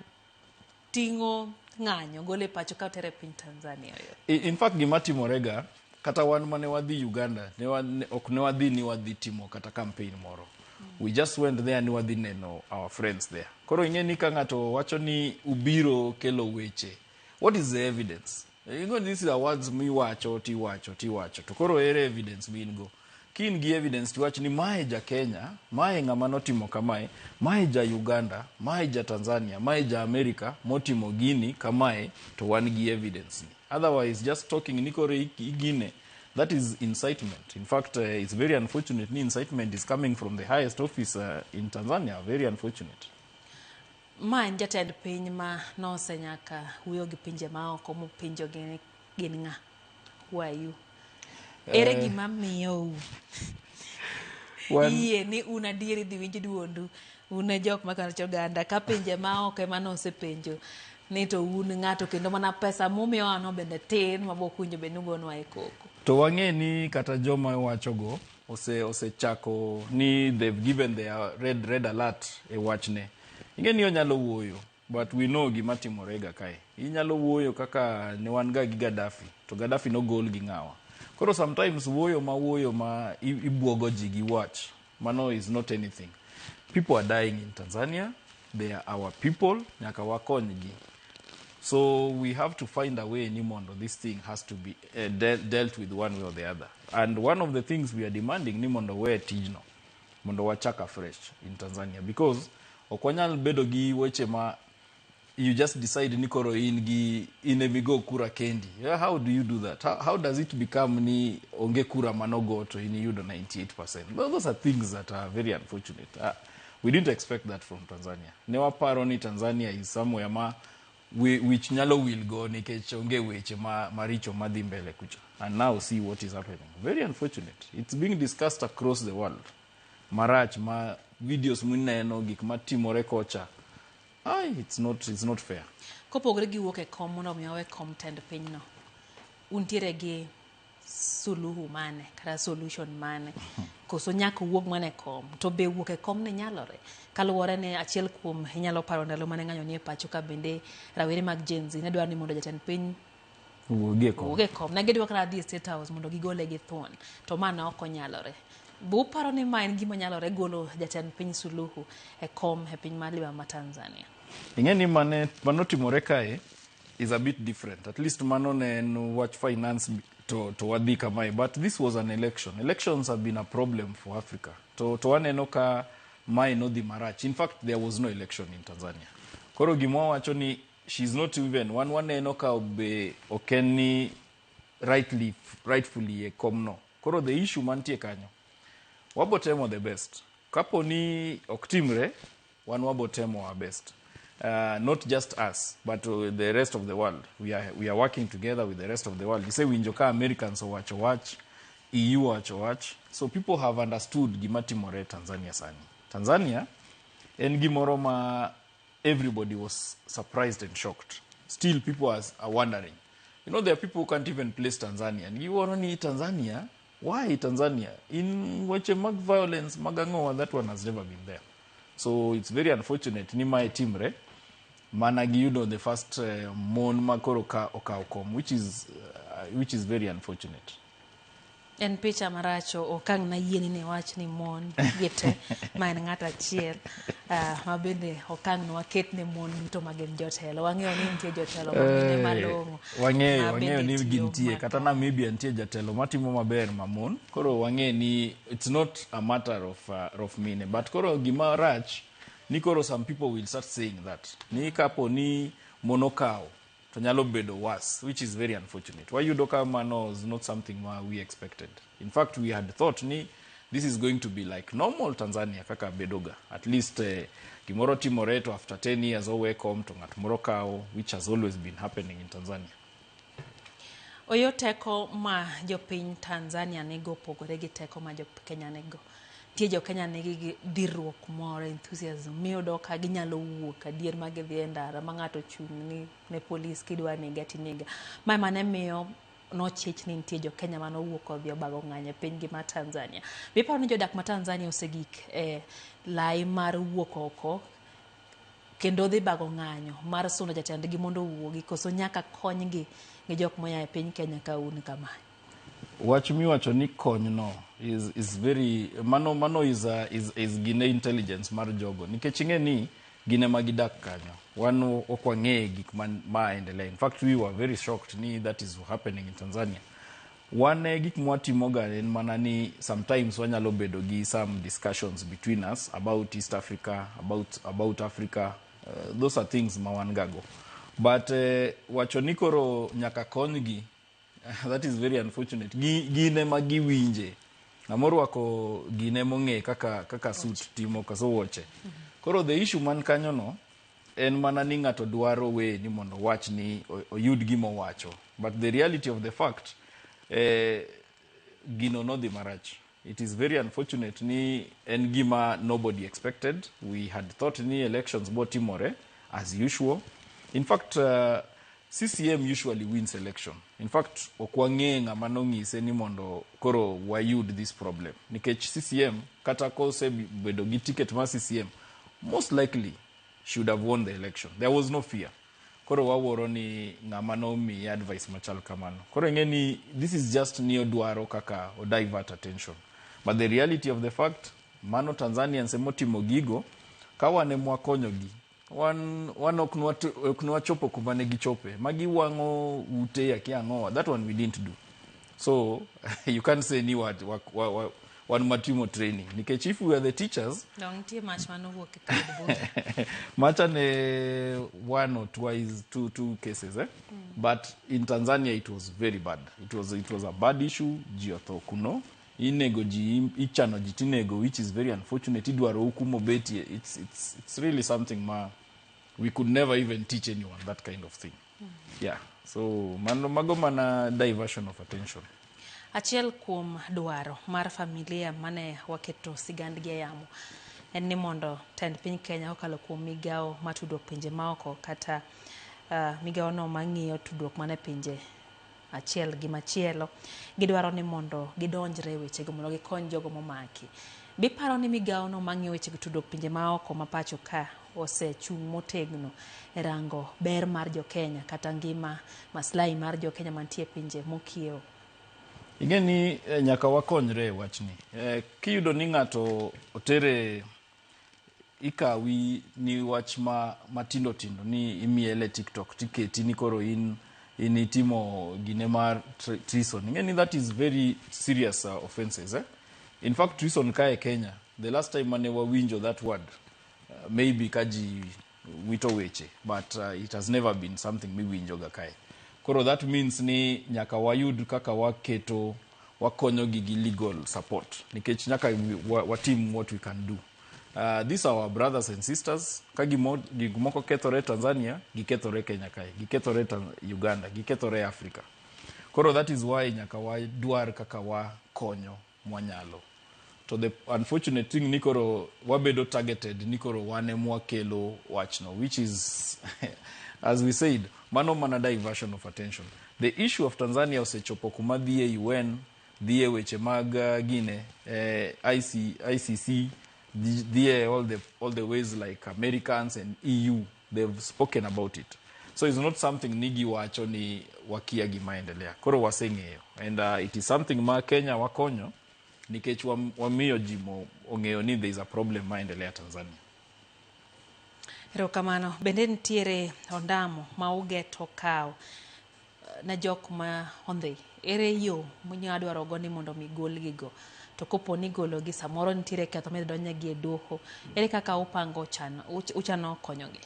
Speaker 1: tingo ng'anyo gole pacho ka tere piny Tanzania yo.
Speaker 2: In fact, gimatimorega kata wan mane wadhi Uganda, ok ne wadhi ni wadhi timo kata campaign moro. We just went there ni wadhi neno our friends there. Koro ingeni ka ng'ato wacho ni ubiro kelo weche. What is the evidence? You know, these are words mi wacho, ti wacho. To koro ere evidence mi go. Kin gi evidence to watch ni mae ja Kenya, mae ng'ama notimo kamae, mae ja Uganda, mae ja Tanzania, mae ja America, motimo gini kamae, to wan gi evidence ni. Otherwise, just talking nikore igine, that is incitement. In fact, it's very unfortunate ni incitement is coming from the highest office in Tanzania. Very unfortunate.
Speaker 1: Ma jatend piny ma nosenyaka huyo gi pinje ma oko mo pinjo gin ng'a? Who are you? Ere gima miyo iye ni una dieri dhi winj duondu, una jok makano Uganda ka pinje ma oko ema nosepenjo ni to un ng'ato kendo mana pesa mumiyo ano bende tin mabokunjo bende ugonwa e koko.
Speaker 2: To wang'e ni kata joma wachogo osechako ni they've given their red alert e wachne. Ing'e ni onyalo wuoyo, but we know gima timorega kae. Inyalo wuoyo kaka ne wan ga gi Gaddafi, to Gaddafi no gol gi ng'awa. Koro sometimes wuoyo ma ibuogo ji gi watch. Mano is not anything. People are dying in Tanzania. They are our people. Nyaka wakonygi. So we have to find a way ni mondo this thing has to be dealt with one way or the other. And one of the things we are demanding ni mondo we tijno. Mondo wachaka fresh in Tanzania. Because okwanyal bedo gi weche ma you just decide nikoro inemigo kura kendi. How do you do that? How does it become ni onge kura manogo to in you 98%? Those are things that are very unfortunate. We didn't expect that from Tanzania. Newa paro ni Tanzania is somewhere which nyalo will go nikech onge weche maricho madhi mbele kucha. And now see what is happening. Very unfortunate. It's being discussed across the world. Marach videos muneno gik matimore kocha. It's not fair.
Speaker 1: Kopogre gi wuok e kom mondo mi awe kom tend piny no. Untiere gi suluhu mane kata solution mane. Koso nyaka wuok mane kom to be wuok e kom ne nyalore. Kaluwore ne achiel kuom inyalo paro ndalo mane ng'anyo ni e pacho ka bende rawere mag Gen Z ne dwaro ni mondo jatend piny wuok e kom. Ne gidwa kata dhi State House mondo gigole gi thuon. To mana ok onyalore. Bu paro ni ma en gima nyalore golo jatend piny Suluhu e kom e piny maliwa ma Tanzania.
Speaker 2: Ingeni manotimore kae is a bit different. At least mano ne watch finance to wadhi kamae. But this was an election. Elections have been a problem for Africa. To waneno ka mae no dhi marach. In fact, there was no election in Tanzania. Koro gimwa wacho ni she's not even one enoka be okeni rightfully e komno. Koro the issue mantie kanyo. Wabotemo the best. Kapo ni oktimre, wabotemo our best. Not just us, but the rest of the world. We are working together with the rest of the world. You say we enjoy Americans or watch, EU watch. So people have understood gimatimore Tanzania sani. Tanzania, en gimoroma, everybody was surprised and shocked. Still people are wondering. You know, there are people who can't even place Tanzania. And you want to need Tanzania? Why Tanzania? In Weche mag violence, magangoa, that one has never been there. So it's very unfortunate. Ni my team, re? Managi, you know, the first mon makoro okaokom, which is very unfortunate.
Speaker 1: En picha maracho okang na yeni ne wach ni mon gete maen ngata chiel mabende okang no waket ne mon to magen jotelo wang'eyo ni nitie jotelo mamine malongo
Speaker 2: wang'eyo ni gintie kata na maybe nitie jatelo matimo maber mamon koro wang'e ni it's not a matter of mine but koro gima rach ni koro some people will start saying that ni kapo ni monokao to nyalo bedo worse, which is very unfortunate. Why Yudoka Mano is not something we expected. In fact, we had thought this is going to be like normal Tanzania, kaka bedoga. At least Kimoro Timoreto after 10 years always come to Morokao, which has always been happening in Tanzania.
Speaker 1: Oyo teko ma jopiny Tanzania nego pogore gi teko ma Kenya nego. Tie jo Kenya nigi dirruok moro enthusiasm miyo doka ginyalo wuok adier ma gidhi ndara ma ng'ato chung' ne police kidwa nega tinega ma mane miyo nochich ni nitie jo Kenya mano wuok odhi obago ng'anyo piny gi ma Tanzania. Biparo ni jodak ma Tanzania osegik lai mar wuok oko kendo dhi bago ng'anyo mar suno jatendgi mondo wuogi koso nyaka konygi gi jok moya e piny Kenya ka un kama.
Speaker 2: Wach miwacho ni kony no is very mano is gine intelligence mar jogo nikech ing'e ni gine magidak kanyo wan okwang'e gik ma endelea. In fact we were very shocked ni that is happening in Tanzania. Wan gik mwatimoga en mana ni sometimes wanyalo bedo gi some discussions between us about East Africa, about Africa. Those are things ma wan gago but wacho ni koro nyaka konygi that is very unfortunate. Gine magi winje. Namoro wako gine monge kaka suit timo kaso Weche. Koro the issue man kanyo no en mana ni ng'ato dwaro we ni mondo wach ni oyud gimo wacho. But the reality of the fact gino no dhi marach. It is very unfortunate ni en gima nobody expected. We had thought ni elections bo timore as usual. In fact CCM usually wins election. In fact, okwang'e ng'ama nong'ise ni mondo koro wayud this problem. Nikech CCM, kata kose bedo gi ticket ma CCM, most likely should have won the election. There was no fear. Koro waworo ni ng'ama nomi advice machal kamano. Koro ng'e ni this is just ni odwaro kaka o divert attention. But the reality of the fact, mano Tanzanians emotimo gigo, kawane mwakonyogi. Wan ok nwachopo kuma ne gichope magi wang'o ute ya kiang'oa. That one we didn't do. So you can't say ni wan matimo training nikech if we were the teachers macha ne one or twice two cases but in Tanzania it was very bad. It was a bad issue. Ji otho kuno inego ji ichano ji tinego, which is very unfortunate. Idwaro hukumo beti. It's really something we could never even teach anyone that kind of thing. Yeah. So mago mana diversion of attention.
Speaker 1: Achiel kuom dwaro mar familia mane waketo sigandgi e yamo en ni mondo tend piny Kenya okalo kuom migao matudruok pinje maoko kata migao no mang'iyo tudruok mane pinje achiel gi machielo gidwaro ni mondo gidonjre wechego mondo gikony jogo momaki. Biparo ni migao no mang'iyo weche tudruok pinje maoko mapacho ka osechung' motegno e rango ber mar jo Kenya kata ngima maslahi mar jo Kenya mantie pinje mokiewo.
Speaker 2: Ing'e ni nyaka wakonyre wachni. Kiyudo ni ng'ato otere ikawi ni wach matindo tindo ni imiele TikTok tiketi ni koro in itimo gine mar treason. Ing'e ni that is very serious offenses. In fact treason ka e Kenya, the last time mane wawinjo that word maybe kaji wito weche, but it has never been something miwinjoga kae. Koro that means ni nyaka wayud kaka wakonyo gi legal support, nikech nyaka watim what we can do. These are our brothers and sisters. Ka gimoko kethore Tanzania, gikethore Kenya kae, gikethore Uganda, gikethore Africa. Koro that is why nyaka wadwar kaka wakonyo mwanyalo. So the unfortunate thing nikoro wabedo targeted nikoro wane mwakelo wachno, which is as we said, mano mana diversion of attention. The issue of Tanzania osechopo kuma dhie UN, dhie weche mag gine, ICC, dhie all the ways like Americans and EU, they've spoken about it. So it's not something nigi wacho ni wakia gimaendelea. Koro waseng'eyo. And it is something ma Kenya wakonyo, nikech wamiyo jimo ong'eyo ni there is a problem maendelea Tanzania.
Speaker 1: Erokamano. Bende nitiere ondamo ma ugeto kaw na jok ma ondhi. Ere yo munyadwaro go ni mondo migol gigo. To kopo ni golo gi samoro nitiere ketho medonye gi doho. Ere kaka upango uchano konyogi?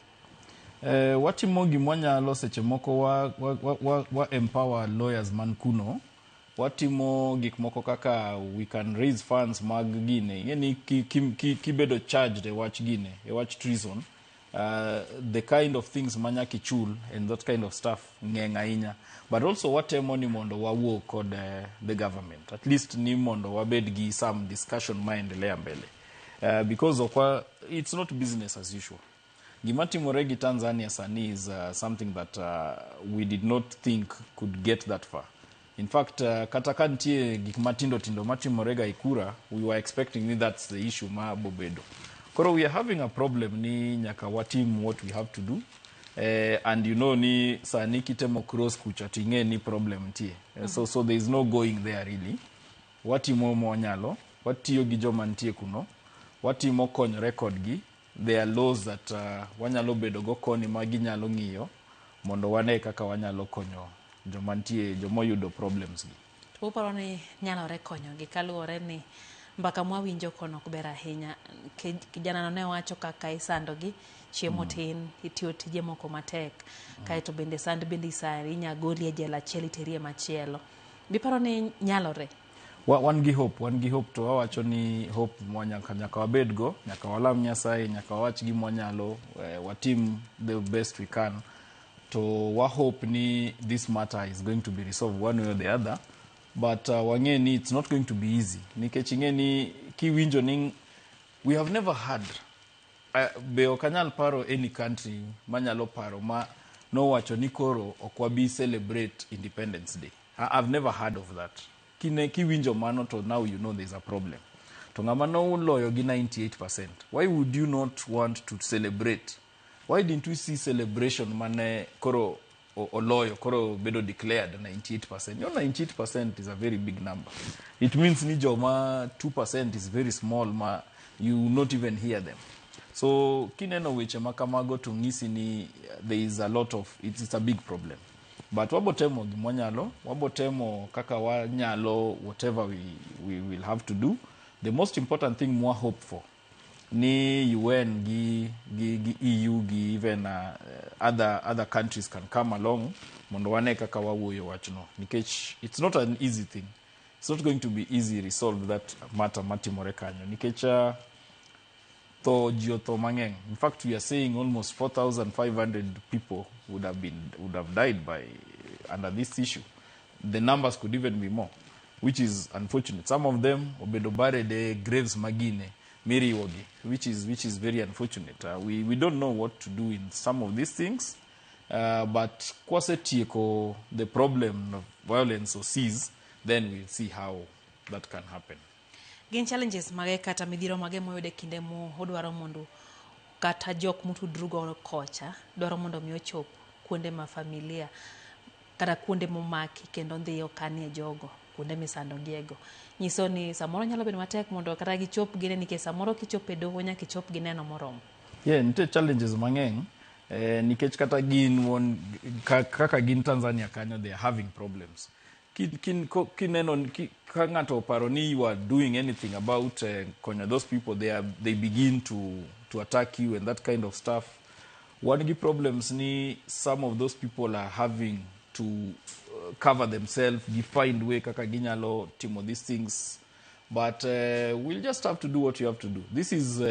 Speaker 2: Watimo gimwanyalo seche moko wa empower lawyers man kuno. Watimo gik moko kaka we can raise funds mag gine. Yani kibedo charged e watch gine, e watch treason. The kind of things manya kichul and that kind of stuff ng'eng ahinya. But also watemo ni mondo wawuo kod the government. At least ni mondo wabed gi some discussion maendelea mbele. Because of it's not business as usual. Gimatimore gi Tanzania sani is something that we did not think could get that far. In fact, kataka ntie gik matindo matimore ga Ikura, we were expecting that's the issue ma bobedo. Koro we are having a problem ni nyaka watim what we have to do. And you know ni sani kitemo cross kucha tinge ni problem ntie. So there is no going there really. Watimo mwanyalo, watiyo gi joma ntie kuno, watimo konyo record gi. There are laws that wanyalo bedo go koni maginyalo ng'iyo mondo wane kaka wanyalo konyo jomantie jomoyudo problems gi.
Speaker 1: To uparo ni nyalore konyo gi kaluwore ni mbaka mwawinjo kono kubera ahinya. Kijana no ne wacho kaka isando gi chiemo tin, itiyo tije moko matek, kaeto bende sand bende isari, inyagoli e jela achiel iterie machielo. Biparo ni nyalore?
Speaker 2: Wan gi hope to wawacho ni hope nyaka wabed go, nyaka walam Nyasaye, nyaka wawach gi mwanyalo, watim the best we can. To wa hope ni this matter is going to be resolved one way or the other. But wang'e ni it's not going to be easy. Nikech ing'e ni kiwinjo ni we have never had be okanyal paro any country manyalo paro ma no wacho ni koro okwabi celebrate Independence Day. I've never heard of that. Kiwinjo mano to now you know there's a problem. To ngama no loyo gi 98%. Why would you not want to celebrate? Why didn't we see celebration mane koro oloyo, koro bedo declared 98%? Your 98% is a very big number. It means ni joma 2% is very small, you not even hear them. So kineno weche makamago to ngisi ni there is a lot of, it's a big problem. But wabotemo gimwanyalo, wabotemo kaka wanyalo, whatever we will have to do. The most important thing mwa hope for ni UN gi EU gi even other countries can come along mondo wane kaka wawuoyo wachno. Nikech it's not an easy thing. It's not going to be easy resolve that matter matimore kanyo. Nikech to mang'eng. In fact, we are saying almost 4,500 people would have died under this issue. The numbers could even be more, which is unfortunate. Some of them obedobare de graves magine miriwogi, which is very unfortunate. We don't know what to do in some of these things, but kwase tieko the problem of violence or cease, then we'll see how that can happen.
Speaker 1: Gin challenges mage kata midhiro mage moyude kinde mu odwaro mondo kata jok mutudrugo kocha dwaro mondo mi ochop kuonde ma familia kata kuonde momaki kendo ndhiyo kanie jogo kuonde misando giego. Nyiso ni samoro nyalo bedo matek mondo kata gichop gine nikech samoro kichope doho nyaka kichop gineno moromo.
Speaker 2: Nitie challenges mang'eny nikech kata gin kaka gin Tanzania kanyo they are having problems. Kineno ka ng'ato oparo ni you are doing anything about konyo those people, they begin to attack you and that kind of stuff. one of the problems ni some of those people are having to cover themselves, find way kaka ginyalo timo these things, but we'll just have to do what you have to do. This is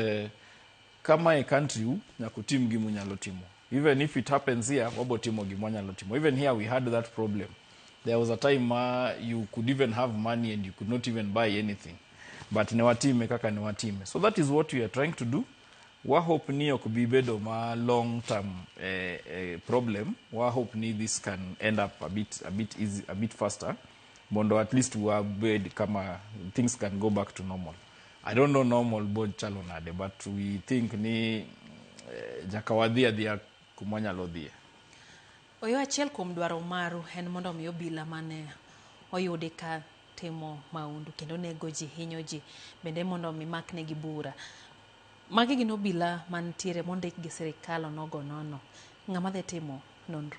Speaker 2: kama a country na kutim gimu nyalo timo. Even if it happens here, wabo timo gimu nyalo timo. Even here we had that problem. There was a time you could even have money and you could not even buy anything. But newatime kaka newatime. So that is what we are trying to do. Wa hope ni okubibedo ma long term problem. Wa hope ni this can end up a bit easy, a bit faster. Mondo at least we are bed kama things can go back to normal. I don't know normal bod chalonade, but we think ni jakawadhia dhia kumwanya lodhia.
Speaker 1: Oyo achiel kuom dwaro maru en mondo mi obila mane oyude ka timo maundu kendo nego ji hinyo ji bende mondo mi makne gi bura. Magi gin obila mantiere mondik gi sirikal onogo nono. Ng'ama dhi timo nonro?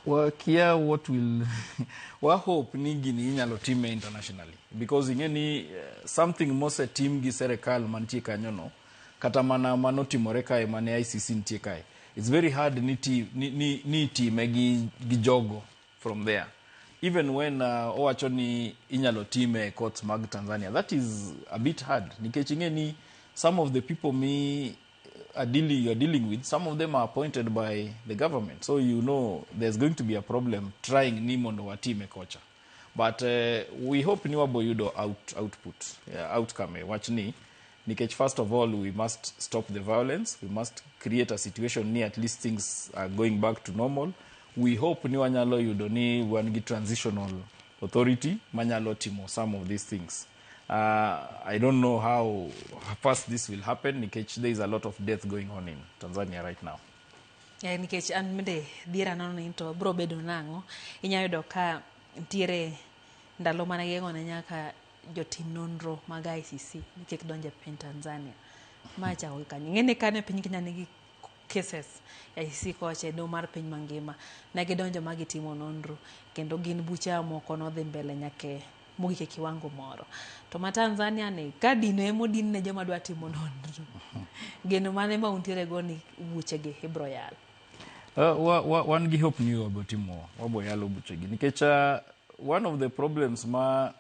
Speaker 2: Wakia what will wa hope ni gini inyalo time internationally because ingeni something mose team gi serikal mantie kanyo no kata mana manotimore kae mane ICC ntie kae. It's very hard ni time gi jogo from there. Even when owacho ni inyalo time courts mag Tanzania, that is a bit hard. Nikech ingeni some of the people you're dealing with, some of them are appointed by the government. So you know there's going to be a problem trying Nimondo watime kocha. But we hope ni waboyudo outcome. Watch ni. Nikech, first of all, we must stop the violence. We must create a situation near at least things are going back to normal. We hope ni wanyalo yudo ni wangi transitional authority manyalo timo some of these things. I don't know how fast this will happen. Nikech, there is a lot of death going on in Tanzania right now.
Speaker 1: Nikech an mende diera nono into bro bedo nango inyayudo ka ntiere ndalo mana gengo na nyaka jotim nonro mag ICC nikech donje piny Tanzania. Macha kanyo ngene kane piny Kenya nigi cases ICC koche do mar piny mangima ne gidonjo magitimo nonro kendo gin bucha moko no dhi mbele nyake mogike kiwango moro. To ma Tanzania ne kadino emodin ne joma dwa timo nonro. Geno mane ma untiere go ni buchege ibro yal.
Speaker 2: One gi hope ni wabotimo waboyalo buchegi nikech one of the problems ma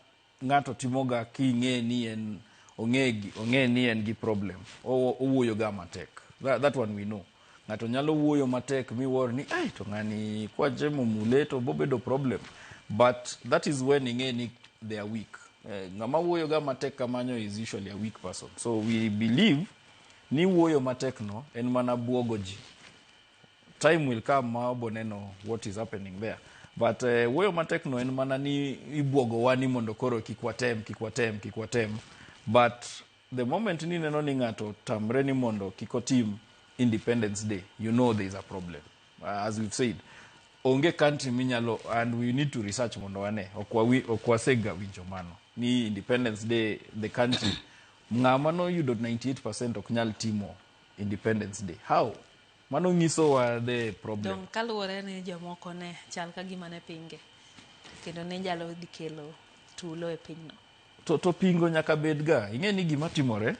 Speaker 2: ngato timoga kinge ni en onge ni en gi problem owuoyo ga matek. That one we know. Ngato nyalo wuoyo matek miwor ni to ngani kwa jemo muleto bobedo problem, but that is when inge ni they are weak. Ngama wuoyo ga matek kamanyo is usually a weak person. So we believe ni wuoyo matek no en mana buogo ji. Time will come ma boneno what is happening there. But wuoyo matek no en mana ni ibuogo wani mondo koro kikwatem. But the moment ni neno ni ngato tamre ni mondo kikotim Independence Day, you know there is a problem. As we've said, onge country minyalo, and we need to research mondo wane okwasega winjo mano ni Independence Day the country ngama no yudo 98% oknyal timo Independence Day. How? Mano nyiso wa the problem.
Speaker 1: Don kaluwore ni jomoko ne chal ka gima ne pinge kendo ne jalo dhi kelo tulo e pinyno.
Speaker 2: To pingo nyaka bedga. Ing'e ni gima timore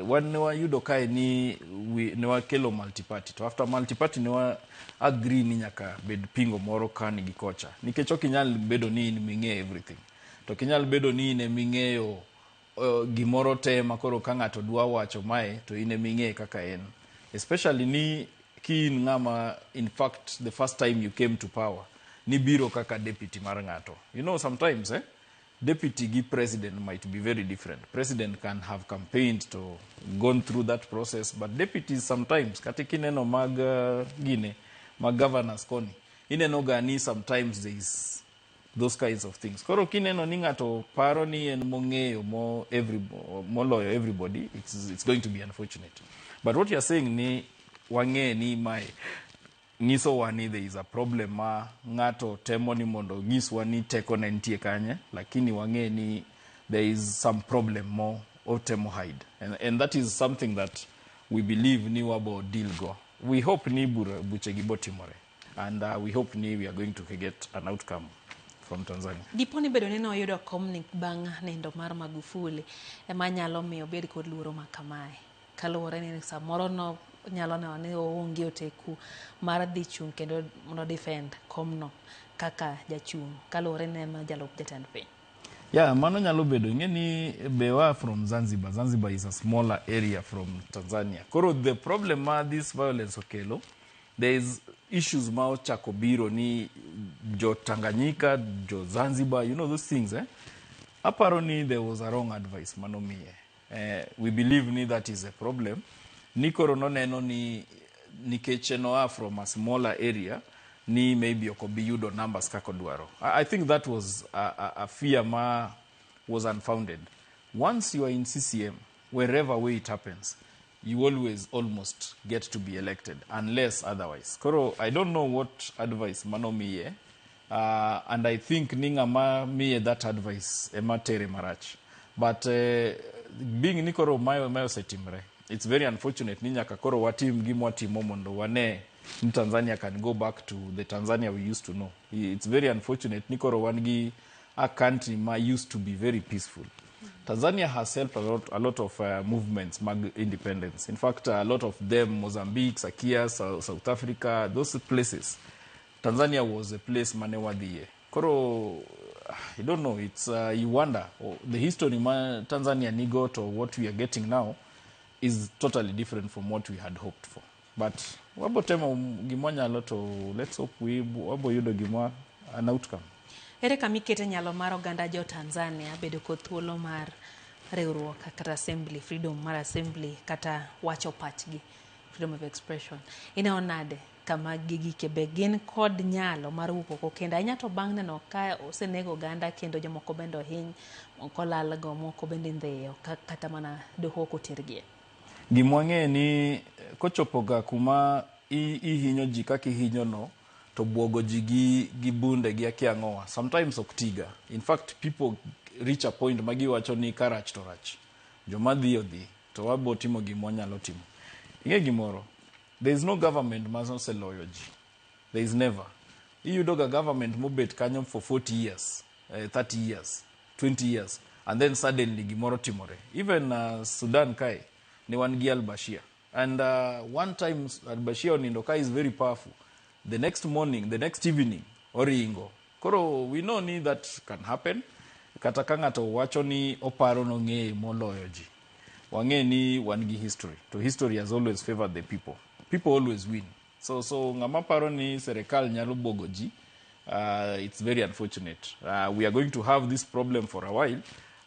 Speaker 2: wan ne wayudo kae ni ne wakelo multiparty. To after multiparty ne wa agree ni nyaka bed pingo moro kani gi kocha. Nikech ok inyal bedo ni in ming'e everything. To kinyal bedo ni in ming'eyo gimoro te makoro ka ng'ato dwa wacho mae to in ming'e kaka en. Especially ni kin ngama in fact the first time you came to power ni biro kaka deputy mar ng'ato. You know sometimes deputy gi president might be very different. President can have campaigned to gone through that process, but deputies sometimes katikineno mag governors koni ineno gani sometimes there is those kinds of things. Koro kineno ni ngato paro ni en mong'eyo moloyo everybody, it's going to be unfortunate. But what you're saying ni wang'e ni mai nyiso wani there is a problem ma ngato temo ni mondo nyiswa ni teko na ntie kanye, lakini wang'e ni there is some problem mo otemo hide, and that is something that we believe ni wabo deal go. We hope ni buche gibotimore, and we hope ni we are going to get an outcome from Tanzania.
Speaker 1: Diponi bedo neno yudo komnik bang' nindo mar Magufuli ema nyalo miyo bed kod luoro makamae. Kaluwore ni samoro no nyalo neno ni oonge oteku mar dhi chung' kendo mondo defend komno kaka jachung' kaluwore ne ma jalup jatend piny.
Speaker 2: Yeah, mano nyalo bedo. Ngeni bewa from Zanzibar. Zanzibar is a smaller area from Tanzania. Koro the problem ma this violence okelo, there is issues ma ochako biro ni jo Tanganyika, jo Zanzibar, you know those things, eh? Apparently there was a wrong advice manomiye. We believe ni that is a problem. Ni koro no neno ni nikech noa from a smaller area, ni maybe okobi yudo numbers kako dwaro. I think that was a fear ma was unfounded. Once you are in CCM, wherever way it happens, you always almost get to be elected, unless otherwise. Koro, I don't know what advice manomiye, and I think ninga ma miye that advice ema tere marach. But being nikoro mayo setimre, it's very unfortunate ninya kakoro watim gimwatimo mondo wane in Tanzania can go back to the Tanzania we used to know. It's very unfortunate. Nikoro wangi a country ma used to be very peaceful. Tanzania has helped a lot of movements, independence. In fact, a lot of them, Mozambique, Sakia, South Africa, those places. Tanzania was a place manewadiye. Koro, I don't know, it's, you wonder, the history Tanzania nigot or what we are getting now is totally different from what we had hoped for. But wabo tema gimwanya loto, let's hope wabo yudo gimwa an outcome.
Speaker 1: Ere kamikete nyalo mar oganda jo Tanzania bedo kod thuolo mar riwruok kata assembly, freedom mar assembly kata wacho pachgi, freedom of expression. Inaonade kama gigi kebe gin kod nyalo mar wuok kendo anya to bang' neno ka osenego oganda kendo jomoko bende hiny, moko lalgo, moko bende ndheyo kata mana doho kotergie.
Speaker 2: Gimwange ni kochopoga kuma ihinyo ji kaka ihinyo no, to buogo ji gi bunde gi akiang'owa. Sometimes oktiga. In fact, people reach a point magi wacho ni karach to rach. Joma dhiyo dhi, to wabo timo gimwanyalo timo. Inge gimoro, there is no government masose loyo ji. There is never. Iyudoga government mobet kanyo for 40 years, 30 years, 20 years, and then suddenly gimoro timore. Even Sudan kai, ni wangi al-Bashir. And one time al-Bashir onindoka is very powerful. The next morning, the next evening, oringo. Koro, we know ni that can happen. Katakanga to wacho ni oparo no nge moloyo ji. Wange ni wangi history. To history has always favored the people. People always win. So ngama paro ni serikal nyalo bogo ji. It's very unfortunate. We are going to have this problem for a while,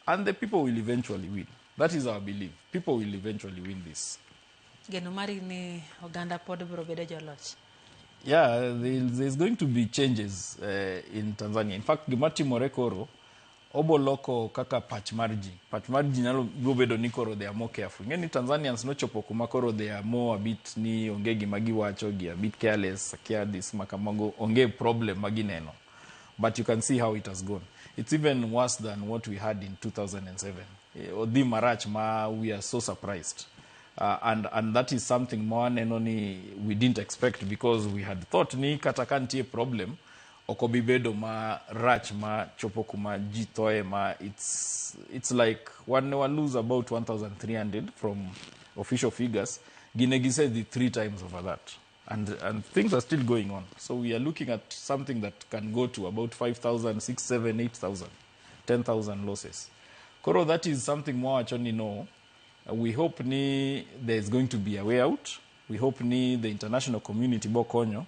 Speaker 2: and the people will eventually win. That is our belief. People will eventually win this.
Speaker 1: Geno mari ni oganda pod biro bedo joloch.
Speaker 2: Yeah, there's going to be changes in Tanzania. In fact, gimati morekoro, obo loko kaka patch marji. Patch marji nyalo bedo ni koro they are more careful. Ngeni Tanzanians no chopo kumakoro they are more a bit ni ongegi magi wacho gi a bit careless. Sakia this makamago onge problem magi neno. But you can see how it has gone. It's even worse than what we had in 2007. Odi Marach ma we are so surprised. And that is something more we didn't expect, because we had thought ni katakanti a problem okobibedo ma rach ma chopokuma jitoe ma it's like one lose about 1,300 from official figures. Ginegi said the 3 times over that, and things are still going on. So we are looking at something that can go to about 5,000, 6,000, 7,000, 8,000, 10,000 losses. Koro, that is something more actually no. We hope ni there is going to be a way out. We hope ni the international community bokonyo.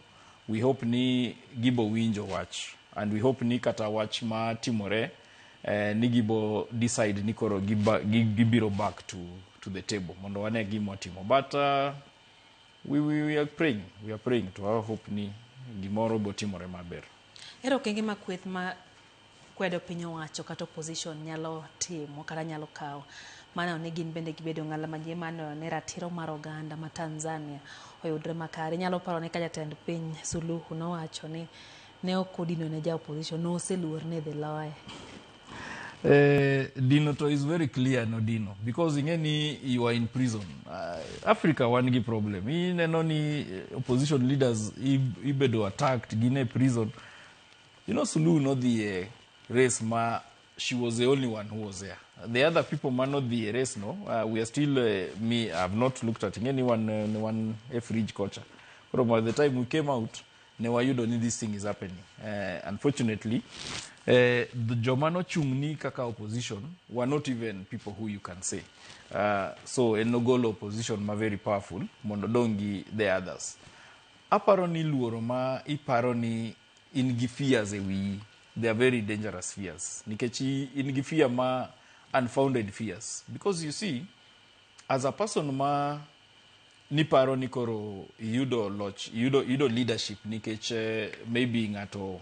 Speaker 2: We hope ni gibo winjo watch. And we hope ni kata watch ma timore ni gibo decide ni koro gibiro back to the table. Mondo wane gimo timo. But we are praying. We are praying to our hope ni gimoro bo timore maber.
Speaker 1: Ero kenge makweth ma kwedo piny owacho kata opposition nyalo timo kata nyalo kawo. Mana ne gin bende gibedo ng'ala manyien mano ne ratiro mar oganda ma Tanzania oyudre makare. Nyalo paro ne ka jatend piny Suluhu nowacho ni ne okodino ne ja opposition no oseluor ne the lawyer.
Speaker 2: Dino to is very clear no Dino, because ingeni you are in prison. Africa one gi problem. Ineno ni opposition leaders ibedo attacked gine prison. You know Suluhu no the race ma she was the only one who was there. the other people mano the race no we are still me I've not looked at anyone fridge culture. But by the time we came out you don't need this thing is happening. Unfortunately the Jomano Chungni kaka opposition were not even people who you can say. So a no-goal opposition ma very powerful mondodongi the others. Aparoni luoroma iparoni ingi fears they are very dangerous fears. Nikechi ingi fear ma unfounded fears. Because you see, as a person ma niparo nikoro yudo leadership nikeche maybe ngato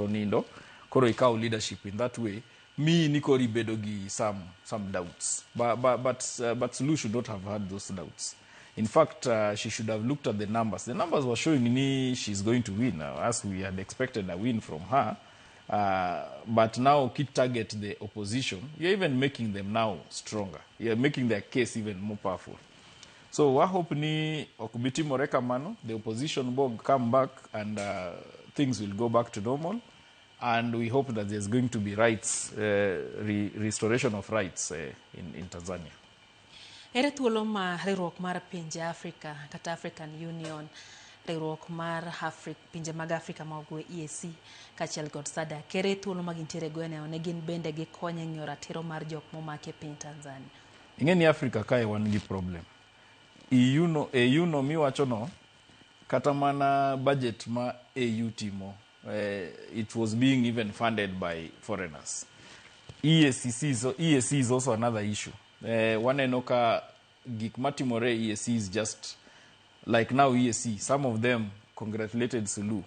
Speaker 2: nindo koro ikao leadership in that way me nikori bedogi some doubts but Sulu should not have had those doubts. In fact she should have looked at the numbers were showing she's going to win as we had expected a win from her. But now keep target the opposition. You're even making them now stronger. You're making their case even more powerful. So I hope ni okubiti moreka mano, the opposition bog come back and things will go back to normal. And we hope that there's going to be rights, restoration of rights in Tanzania.
Speaker 1: Ere thuolo ma riwruok mar pinje Africa kata African Union riwruok mar pinje mag Afrika ma ugwe EAC kachiel kod SADC kere thuolo ma gintiere go ne gin bende gikonyo ng'iyo ratiro mar jok momaki e piny Tanzania.
Speaker 2: Ing'eni Africa kae wan gi problem. EU no miwacho no kata mana budget ma EU timo it was being even funded by foreigners. EAC is also another issue. Waneno ka gik matimore EAC is just like now EAC, some of them congratulated Sulu,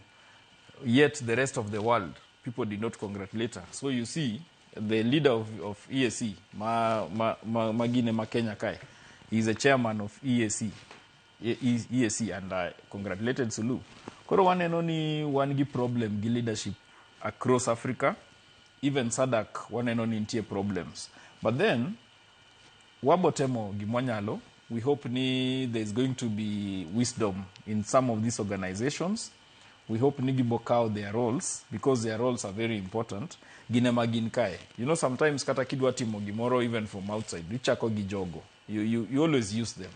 Speaker 2: yet the rest of the world, people did not congratulate her. So you see, the leader of EAC, Magine Makenya Kai, is a chairman of EAC and congratulated Sulu. Koro one and only one problem, the leadership across Africa, even SADC, one and only intie problems. But then, wabotemo gimwanyalo, we hope there's going to be wisdom in some of these organizations. We hope gibokao their roles, because their roles are very important. Ginemaginkai. You know, sometimes kata kidwa timo gimoro even from outside. Richako gijogo. You always use them.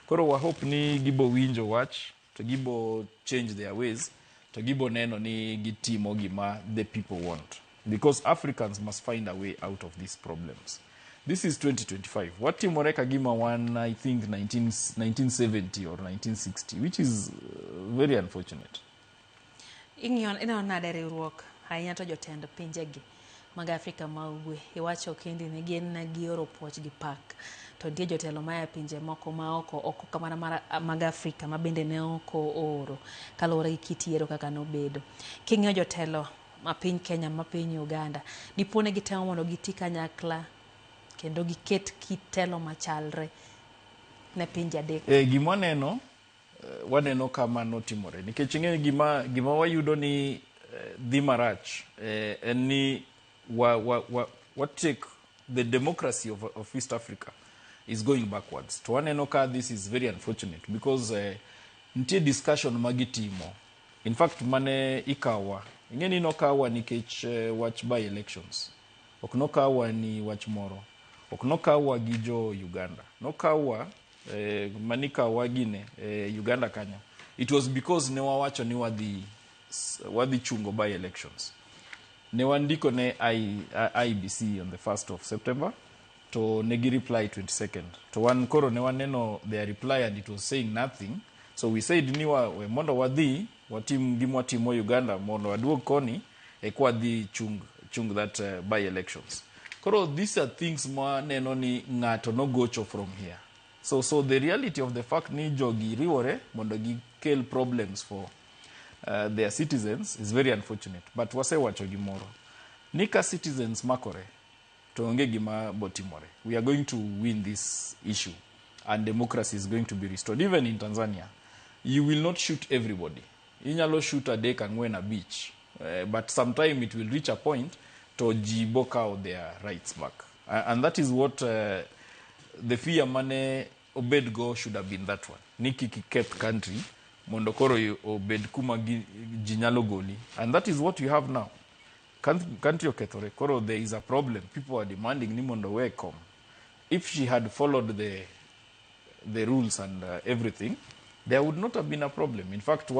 Speaker 2: Koro wa hope gibo winjo watch, to gibo change their ways, to gibo neno gitimo gima the people want. Because Africans must find a way out of these problems. This is 2025. What Timoreka Gima won, I think, 1970 or 1960, which is very unfortunate.
Speaker 1: Ino nade riwruok ahinya to jotend pinjegi mag Afrika ma ugwe iwacho kendi ne gin na gioro puoch gi pak to die jotelo maya pinje moko ma oko kamana mag Afrika ma bende ne oko oro kalore gi kitiero kaka nobedo. King'yo jotelo ma piny Kenya ma piny Uganda dipone gitemo mondo gitika nyakla kendo giket kitelo machalre ne pinje adek.
Speaker 2: Gimoneno waneno kama notimore nikech ng'e gima wayudo ni dhi marach en ni what take the democracy of East Africa is going backwards. To waneno ka this is very unfortunate because nitie discussion magitimo. In fact mane ikawa ng'eni nokawa nikech wach by elections. Ok nokawa ni wach moro. Ok nokawa gi jo Uganda. Nokawa manika wagine Uganda Kenya. It was because ne wawacho ni wadhi chungo by elections. Ne wandiko ne IBC on the 1st of September to negi reply 22nd. To one koro ne waneno their reply and it was saying nothing. So we said ni we mondo wadhi watim gimwatimo Uganda mondo waduog koni kwa dhi chung that by elections. Koro these are things ma neno ni ngato no gocho from here. So the reality of the fact ni jogi riwore mondo gi kill problems for their citizens is very unfortunate. But wase wacho gimoro. Nika citizens makore to onge gima botimore. We are going to win this issue and democracy is going to be restored. Even in Tanzania, you will not shoot everybody. Inyalo shoot a day and win a beach. But sometime it will reach a point to jiboka out their rights back. And that is what the fear mane Obedgo should have been that one. Niki kept country, mondokoro obed kuma jinyalo goli. And that is what you have now. country okethore, koro there is a problem. People are demanding ni mondo we come. If she had followed the rules and everything, there would not have been a problem. In fact,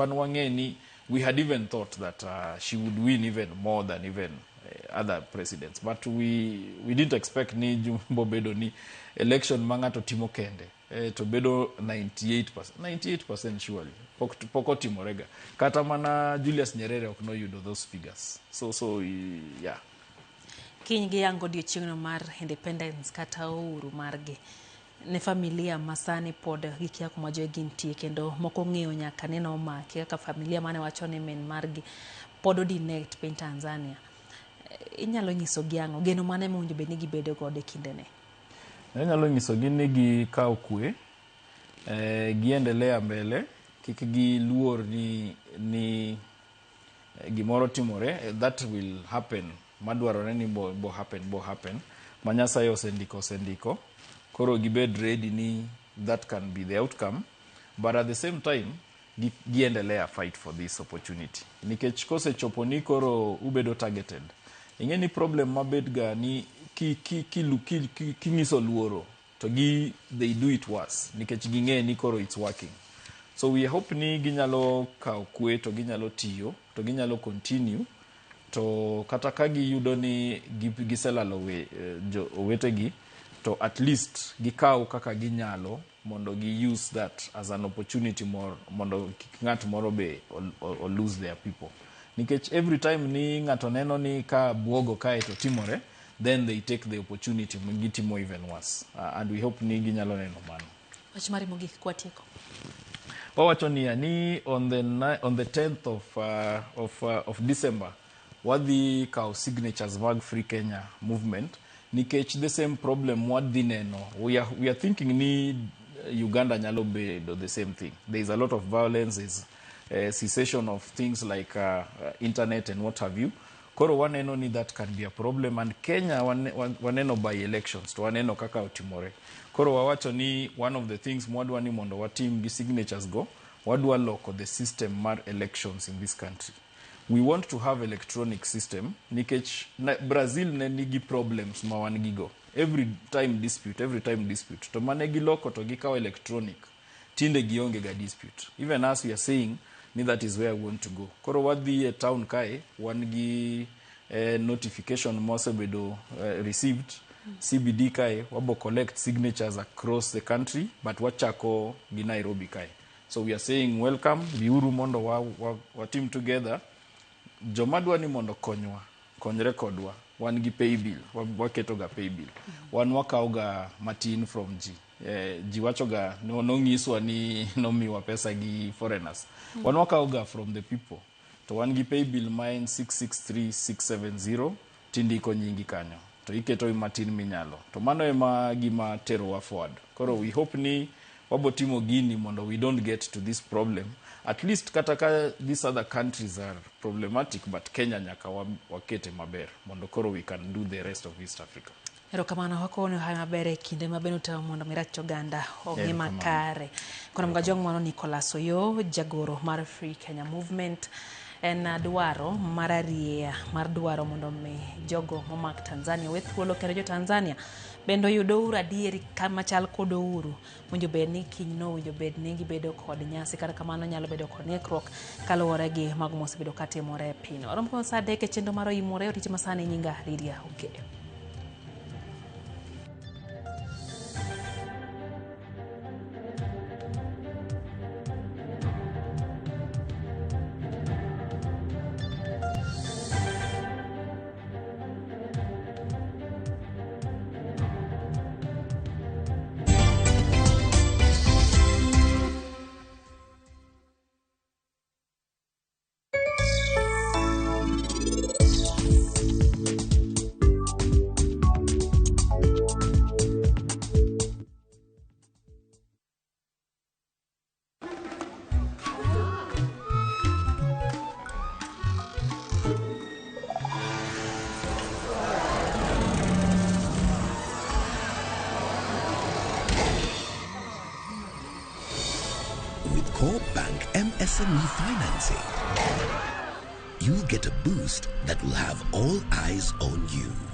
Speaker 2: we had even thought that she would win even more than even other presidents. But we didn't expect ni jumbo bedo ni election manga to timo kende. To bedo 98%. 98% surely. Poko timorega. Kata mana Julius Nyerere ok no yudo those figures. So yeah.
Speaker 1: Kiny gi yango odiochieng'no mar independence kata uhuru margi. Ne familia masani pod gikia kuma jogi nitie kendo moko ng'eyo nyaka neno omaki kaka familia mane wacho ni min margi pod odine piny Tanzania. Inyalo nyiso gi ang'o geno mane mowinjo bed ni gibedo godo e kindene?
Speaker 2: Inyalo nyiso gi ni gikaw kwe, giendelea mbele, kik giluor ni gimoro timore. That will happen. Madwarore ni bo happen. Manyasaye osendiko. Koro gibed ready ni that can be the outcome. But at the same time, giendelea fight for this opportunity. Nikech kose chopo ni koro ubedo targeted. Ingeni problem mabed ga ni kingiso luoro. To they do it worse. Nikech ginge ni koro it's working. So we hope ni ginyalo kaw kwe to ginyalo tiyo. To ginyalo continue. To kataka giyudo ni giselalo owetegi. To at least gikaw kaka ginyalo mondo gi use that as an opportunity more mondo ng'at moro be or lose their people. Nikech every time ni ng'ato neno ni ka buogo kae to timore, then they take the opportunity gitimo even worse. And we hope ni ginyalo neno mano.
Speaker 1: Wach mari mogik kwatieko.
Speaker 2: Wawacho ni on the 10th of December wadhi kaw signatures mag Free Kenya movement. Nikech the same problem wadhi neno. We are thinking ni Uganda nyalo bedo the same thing. There is a lot of violence, is cessation of things like internet and what have you. Koro waneno ni that can be a problem, and Kenya waneno by elections to waneno kaka otimore. Koro wawacho ni one of the things mwadwa ni mondo watim gi signatures go, wadwa loko the system mar elections in this country. We want to have electronic system. Nikech Brazil ne nigi problems ma wan gigo. Every time dispute. To manegi loko to gikaw electronic. Tinde gionge ga dispute. Even as we are saying, ni that is where we want to go. Koro wadhi e town kae, wan gi notification mosebedo received. CBD kae, wabo collect signatures across the country, but wachako gi Nairobi kae. So we are saying welcome, biuru mondo wa team together. Jomadwa ni mondo konyre kodwa. Wan gi pay bill, waketo ga pay bill. Wan wakaw ga matin from ji. Ji wacho ga nongiswa ni nomiwa pesa gi foreigners. Wan wakaw ga from the people. To wan gi pay bill main 663670 tindiko nyingi kanyo. To iketo matin minyalo. To mano ema gima tero wa forward. Koro we hope ni wabotimo gini mondo we don't get to this problem. At least kataka these other countries are problematic, but Kenya nyaka wakete maber mondo koro we can do the rest of East Africa.
Speaker 1: Erokamano wakono hai mabere kinde mabeno ta mondo mirach oganda onge makare. Kono mgajong mano Nicholas Oyo jagoro mar Free Kenya Movement en dwaro mararia mar dwaro mondo me jogo momak Tanzania wethuolo kero jo Tanzania bendo yudo uru adieri kama chal kod uru winjo bed ni kinyno winjo bed ni gibedo kod nyasi kata kamano nyalo bedo kod nekruok kaluwore gi mago mosebedo katimore e piny. Orom kon sa deke chendo maro imore otich masane nyinga Lydia Oge.
Speaker 7: With Core Bank MSME Financing, you'll get a boost that will have all eyes on you.